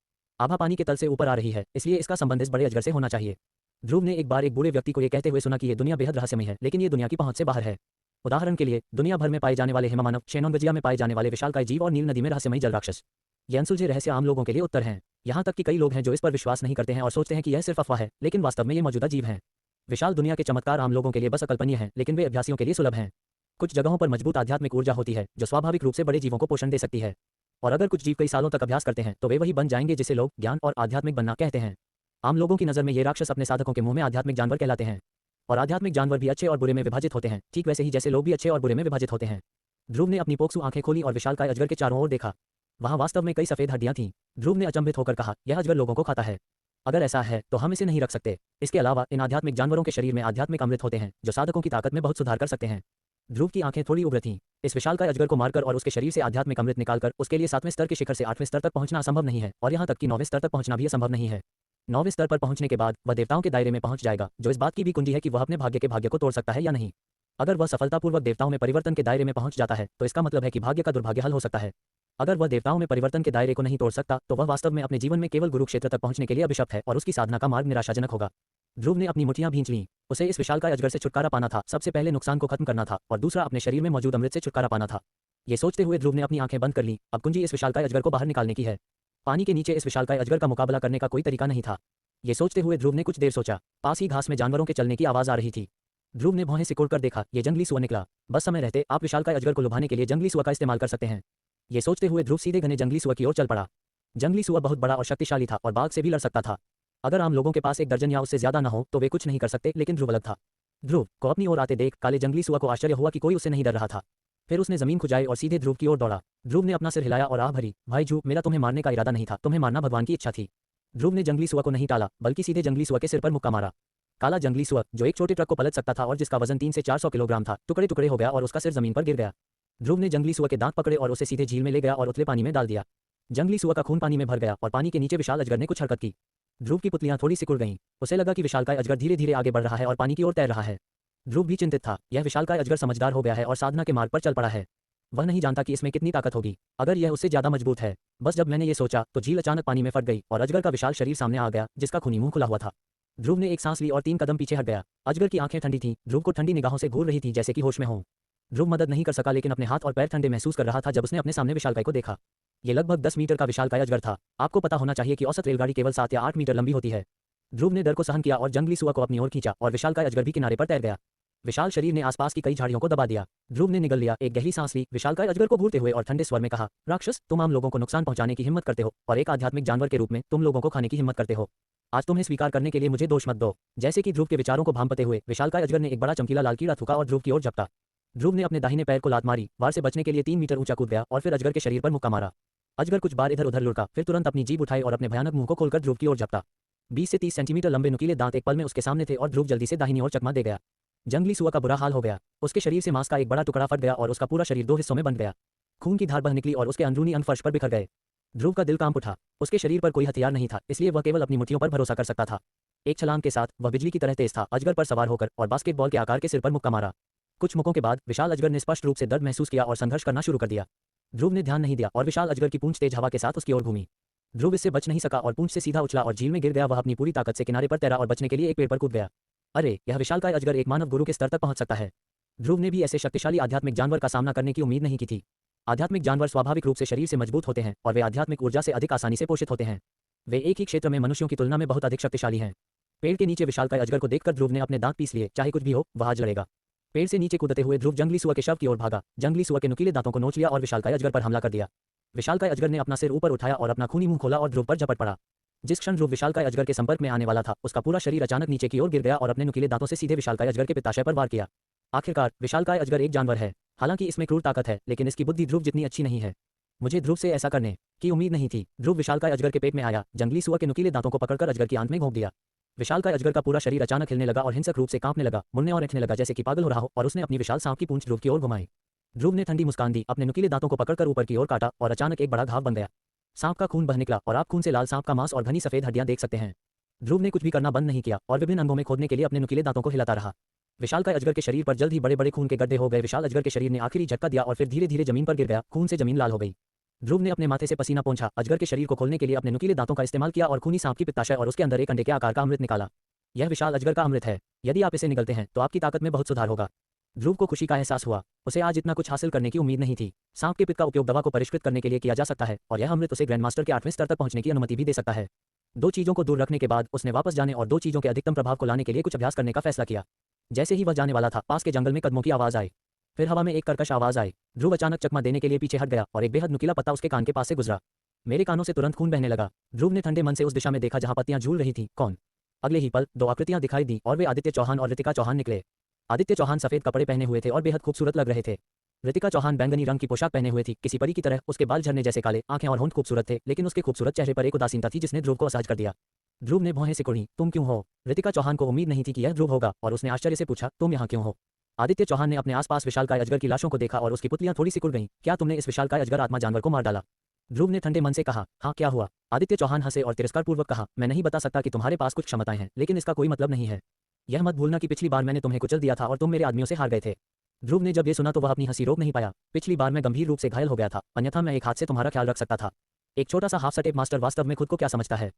आभा पानी के तल से ऊपर आ रही है, इसलिए इसका संबंध इस बड़े अजगर से होना चाहिए। ध्रुव ने एक बार एक बूढ़े व्यक्ति को यह कहते हुए सुना कि ये दुनिया बेहद रहस्यमय है, लेकिन ये दुनिया की पहुंच से बाहर है। उदाहरण के लिए दुनिया भर में पाए जाने वाले हिममानव, शेनोंगजिया में पाए जाने वाले विशालकाय जीव और नील नदी में रहस्यमयी जल राक्षस। ये अनसुलझे रहस्य आम लोगों के लिए उत्तर हैं। यहाँ तक कि कई लोग हैं जो इस पर विश्वास नहीं करते हैं और सोचते हैं कि यह सिर्फ अफवाह है, लेकिन वास्तव में ये मौजूदा जीव हैं। विशाल दुनिया के चमत्कार आम लोगों के लिए बस अकल्पनीय हैं, लेकिन वे अभ्यासियों के लिए सुलभ हैं। कुछ जगहों पर मजबूत आध्यात्मिक ऊर्जा होती है जो स्वाभाविक रूप से बड़े जीवों को पोषण दे सकती है। और अगर कुछ जीव कई सालों तक अभ्यास करते हैं तो वे वही बन जाएंगे जिसे लोग ज्ञान और आध्यात्मिक बनना कहते हैं। आम लोगों की नज़र में ये राक्षस अपने साधकों के मुंह में आध्यात्मिक जानवर कहलाते हैं। और आध्यात्मिक जानवर भी अच्छे और बुरे में विभाजित होते हैं, ठीक वैसे ही जैसे लोग भी अच्छे और बुरे में विभाजित होते हैं। ध्रुव ने अपनी पोक्सू आंखें खोली और विशालकाय अजगर के चारों ओर देखा। वहां वास्तव में कई सफेद हड्डियां थीं। ध्रुव ने अचंभित होकर कहा, यह अजगर लोगों को खाता है। अगर ऐसा है तो हम इसे नहीं रख सकते। इसके अलावा इन आध्यात्मिक जानवरों के शरीर में आध्यात्मिक अमृत होते हैं जो साधकों की ताकत में बहुत सुधार कर सकते हैं। ध्रुव की आंखें थोड़ी उग्र थीं। इस विशालकाय अजगर को मारकर और उसके शरीर से आध्यात्मिक अमृत निकालकर उसके लिए 7वें स्तर के शिखर से 8वें स्तर तक पहुंचना असंभव नहीं है, और यहां तक कि 9वें स्तर तक पहुंचना भी असंभव नहीं है। 9वें स्तर पर पहुंचने के बाद वह देवताओं के दायरे में पहुंच जाएगा, जो इस बात की भी कुंजी है कि वह अपने भाग्य को तोड़ सकता है या नहीं। अगर वह सफलतापूर्वक देवताओं में परिवर्तन के दायरे में पहुंच जाता है तो इसका मतलब है कि भाग्य का दुर्भाग्य हल हो सकता है। अगर वह देवताओं में परिवर्तन के दायरे को नहीं तोड़ सकता तो वह वास्तव में अपने जीवन में केवल गुरु क्षेत्र तक पहुंचने के लिए अभिशप्त है और उसकी साधना का मार्ग निराशाजनक होगा। ध्रुव ने अपनी मुठ्ठियां भींच लीं। उसे इस विशालकाय अजगर से छुटकारा पाना था। सबसे पहले नुकसान को खत्म करना था और दूसरा अपने शरीर में मौजूद अमृत से छुटकारा पाना था। ये सोचते हुए ध्रुव ने अपनी आंखें बंद कर लीं। अब कुंजी इस विशालकाय अजगर को बाहर निकालने की है। पानी के नीचे इस विशालकाय अजगर का मुकाबला करने का कोई तरीका नहीं था। ये सोचते हुए ध्रुव ने कुछ देर सोचा। पास ही घास में जानवरों के चलने की आवाज आ रही थी। ध्रुव ने भौहें सिकोड़कर देखा, ये जंगली सुअर निकला। बस समय रहते आप विशालकाय अजगर को लुभाने के लिए जंगली सुअर का इस्तेमाल कर सकते हैं। ये सोचते हुए ध्रुव सीधे घने जंगली सुअर की ओर चल पड़ा। जंगली सुअर बहुत बड़ा और शक्तिशाली था और बाघ से भी लड़ सकता था। अगर आम लोगों के पास 1 दर्जन या उससे ज्यादा न हो तो वे कुछ नहीं कर सकते, लेकिन ध्रुव अलग था। ध्रुव को अपनी ओर आते देख काले जंगली सुअर को आश्चर्य हुआ कि कोई उससे नहीं डर रहा था। फिर उसने जमीन खुजाई और सीधे ध्रुव की ओर दौड़ा। ध्रुव ने अपना सिर हिलाया और आह भरी, भाई ध्रुव, मेरा तुम्हें मारने का इरादा नहीं था, तुम्हें मारना भगवान की इच्छा थी। ध्रुव ने जंगली सुअर को नहीं टाला, बल्कि सीधे जंगली सुअर के सिर पर मुक्का मारा। काला जंगली सुअर, जो एक छोटे ट्रक को पलट सकता था और जिसका वजन 300 से 400 किलोग्राम था, टुकड़े टुकड़े हो गया और उसका सिर जमीन पर गिर गया। ध्रुव ने जंगली सुअर के दांत पकड़े और उसे सीधे झील में ले गया और उथले पानी में डाल दिया। जंगली सुअर का खून पानी में भर गया और पानी के नीचे विशाल अजगर ने कुछ हरकत की। ध्रुव की पुतलियां थोड़ी सिकुड़ गईं। उसे लगा कि विशालकाय अजगर धीरे धीरे आगे बढ़ रहा है और पानी की ओर तैर रहा है। ध्रुव भी चिंतित था। यह विशालकाय अजगर समझदार हो गया है और साधना के मार्ग पर चल पड़ा है। वह नहीं जानता कि इसमें कितनी ताकत होगी अगर यह उससे ज्यादा मजबूत है। बस जब मैंने ये सोचा तो झील अचानक पानी में फट गई और अजगर का विशाल शरीर सामने आ गया, जिसका खूनी मुंह खुला हुआ था। ध्रुव ने एक सांस ली और 3 कदम पीछे हट गया। अजगर की आंखें ठंडी थीं। ध्रुव को ठंडी निगाहों से घूर रही थी, जैसे कि होश में हो। ध्रुव मदद नहीं कर सका, लेकिन अपने हाथ और पैर ठंडे महसूस कर रहा था जब उसने अपने सामने विशालकाय को देखा। ये लगभग 10 मीटर का विशालकाय अजगर था। आपको पता होना चाहिए कि औसत रेलगाड़ी केवल 7 या 8 मीटर लंबी होती है। ध्रुव ने डर को सहन किया और जंगली सुअर को अपनी ओर खींचा और विशालकाय अजगर भी किनारे पर तैर गया। विशाल शरीर ने आसपास की कई झाड़ियों को दबा दिया। ध्रुव ने निगल लिया, एक गहरी सांस ली, विशालकाय अजगर को घूरते हुए और ठंडे स्वर में कहा, राक्षस, तुम आम लोगों को नुकसान पहुंचाने की हिम्मत करते हो और एक आध्यात्मिक जानवर के रूप में तुम लोगों को खाने की हिम्मत करते हो। आज तुम्हें स्वीकार करने के लिए मुझे दोष मत दो। जैसे कि ध्रुव के विचारों को भांपते हुए विशालकाय अजगर ने एक बड़ा चमकीला लाल कीड़ा थूका और ध्रुव की ओर झपटा। ध्रुव ने अपने दाहिने पैर को लात मारी, वार से बचने के लिए 3 मीटर ऊंचा कूद गया और फिर अजगर के शरीर पर मुक्का मारा। अजगर कुछ बार इधर उधर लुढ़का, फिर तुरंत अपनी जीभ उठाई और अपने भयानक मुंह को खोलकर ध्रुव की ओर झपटा। 20 से 30 सेंटीमीटर लंबे नुकीले दांत एक पल में उसके सामने थे और ध्रुव जल्दी से दाहिनी ओर चकमा दे गया। जंगली सुअर का बुरा हाल हो गया। उसके शरीर से मांस का एक बड़ा टुकड़ा फट गया और उसका पूरा शरीर 2 हिस्सों में बंट गया। खून की धार बह निकली और उसके अंदरूनी अंग फर्श पर बिखर गए। ध्रुव का दिल कांप उठा। उसके शरीर पर कोई हथियार नहीं था, इसलिए वह केवल अपनी मुट्ठियों पर भरोसा कर सकता था। एक छलांग के साथ वह बिजली की तरह तेज था, अजगर पर सवार होकर और बास्केटबॉल के आकार के सिर पर मुक्का मारा। कुछ मुक्कों के बाद विशाल अजगर ने स्पष्ट रूप से दर्द महसूस किया और संघर्ष करना शुरू कर दिया। ध्रुव ने ध्यान नहीं दिया और विशाल अजगर की पूंछ तेज हवा के साथ उसकी ओर घूमी। ध्रुव इससे बच नहीं सका और पूंछ से सीधा उछला और झील में गिर गया। वह अपनी पूरी ताकत से किनारे पर तैरा और बचने के लिए एक पेड़ पर कूद गया। अरे, यह विशालकाय अजगर एक मानव गुरु के स्तर तक पहुंच सकता है। ध्रुव ने भी ऐसे शक्तिशाली आध्यात्मिक जानवर का सामना करने की उम्मीद नहीं की थी। आध्यात्मिक जानवर स्वाभाविक रूप से शरीर से मजबूत होते हैं और वे आध्यात्मिक ऊर्जा से अधिक आसानी से पोषित होते हैं। वे एक ही क्षेत्र में मनुष्यों की तुलना में बहुत अधिक शक्तिशाली हैं। पेड़ के नीचे विशालकाय अजगर को देखकर ध्रुव ने अपने दांत पीस लिए। चाहे कुछ भी हो, वह आज लड़ेगा। पेड़ से नीचे कूदते हुए ध्रुव जंगली सुअर के शव की ओर भागा। जंगली सुअर के नुकीले दांतों को नोच लिया और विशालकाय अजगर पर हमला कर दिया। विशालकाय अजगर ने अपना सिर ऊपर उठाया और अपना खूनी मुंह खोला और ध्रुव पर झपट पड़ा। जिस क्षण ध्रुव विशालकाय अजगर के संपर्क में आने वाला था, उसका पूरा शरीर अचानक नीचे की ओर गिर गया और अपने नुकीले दांतों से सीधे विशालकाय अजगर के पित्ताशय पर वार किया। आखिरकार विशालकाय अजगर एक जानवर है, हालांकि इसमें क्रूर ताकत है, लेकिन इसकी बुद्धि ध्रुव जितनी अच्छी नहीं है। मुझे ध्रुव से ऐसा करने की उम्मीद नहीं थी। ध्रुव विशालकाय अजगर के पेट में आया, जंगली सुअर के नुकीले दांतों को पकड़कर अजगर की आंत में घोंप दिया। विशालकाय अजगर का पूरा शरीर अचानक हिलने लगा और हिंसक रूप से कांपने लगा, मुड़ने और ऐंठने लगा जैसे कि पागल हो रहा हो, और उसने अपनी विशाल सांप की पूंछ ध्रुव की ओर घुमाई। ध्रुव ने ठंडी मुस्कान दी, अपने नुकीले दांतों को पकड़कर ऊपर की ओर काटा और अचानक एक बड़ा घाव बन गया। सांप का खून बह निकला और आप खून से लाल सांप का मांस और घनी सफेद हड्डियां देख सकते हैं। ध्रुव ने कुछ भी करना बंद नहीं किया और विभिन्न अंगों में खोदने के लिए अपने नुकीले दांतों को हिलाता रहा। विशालकाय अजगर के शरीर पर जल्द ही बड़े बड़े खून के गड्ढे हो गए। विशाल अजगर के शरीर ने आखिरी झटका दिया और फिर धीरे धीरे जमीन पर गिर गया। खून से जमीन लाल हो गई। ध्रुव ने अपने माथे से पसीना पोंछा, अजगर के शरीर को खोलने के लिए अपने नुकीले दांतों का इस्तेमाल किया और खूनी सांप की पित्ताशय और उसके अंदर एक अंडे के आकार का अमृत निकाला। यह विशाल अजगर का अमृत है। यदि आप इसे निगलते हैं तो आपकी ताकत में बहुत सुधार होगा। ध्रुव को खुशी का एहसास हुआ। उसे आज इतना कुछ हासिल करने की उम्मीद नहीं थी। सांप के पित्त का उपयोग दवा को परिष्कृत करने के लिए किया जा सकता है और यह अमृत उसे ग्रैंडमास्टर के 8वें स्तर तक पहुंचने की अनुमति भी दे सकता है। दो चीजों को दूर रखने के बाद उसने वापस जाने और दो चीजों के अधिकतम प्रभाव को लाने के लिए कुछ अभ्यास करने का फैसला किया। जैसे ही वह जाने वाला था, पास के जंगल में कदमों की आवाज आई। फिर हवा में एक कर्कश आवाज आई। ध्रुव अचानक चकमा देने के लिए पीछे हट गया और एक बेहद नुकीला पत्ता उसके कान के पास से गुजरा। मेरे कानों से तुरंत खून बहने लगा। ध्रुव ने ठंडे मन से उस दिशा में देखा जहां पत्तियां झूल रही थीं। कौन? अगले ही पल दो आकृतियां दिखाई दी और वे आदित्य चौहान और ऋतिका चौहान निकले। आदित्य चौहान सफेद कपड़े पहने हुए थे और बेहद खूबसूरत लग रहे थे। ऋतिका चौहान बैंगनी रंग की पोशाक पहने हुए थी, किसी परी की तरह। उसके बाल झरने जैसे काले, आंखें और होंठ खूबसूरत थे, लेकिन उसके खूबसूरत चेहरे पर एक उदासीनता थी जिसने ध्रुव को असहज कर दिया। ध्रुव ने भौहें सिकुड़ी। तुम क्यों हो? ऋतिका चौहान को उम्मीद नहीं थी कि यह ध्रुव होगा और उसने आश्चर्य से पूछा, तुम यहाँ क्यों हो? आदित्य चौहान ने अपने आसपास विशालकाय अजगर की लाशों को देखा और उसकी पुतलियां थोड़ी सिकुड़ गईं। क्या तुमने इस विशालकाय अजगर आत्मा जानवर को मार डाला? ध्रुव ने ठंडे मन से कहा, हाँ, क्या हुआ? आदित्य चौहान हंसे और तिरस्कारपूर्वक कहा, मैं नहीं बता सकता कि तुम्हारे पास कुछ क्षमताएं हैं, लेकिन इसका कोई मतलब नहीं है। यह मत भूलना कि पिछली बार मैंने तुम्हें कुचल दिया था और तुम मेरे आदमियों से हार गए थे। ध्रुव ने जब ये सुना तो वह अपनी हंसी रोक नहीं पाया। पिछली बार मैं गंभीर रूप से घायल हो गया था, अन्यथा मैं एक हाथ से तुम्हारा ख्याल रख सकता था। एक छोटा सा हाफ सटेप मास्टर वास्तव में खुद को क्या समझता है?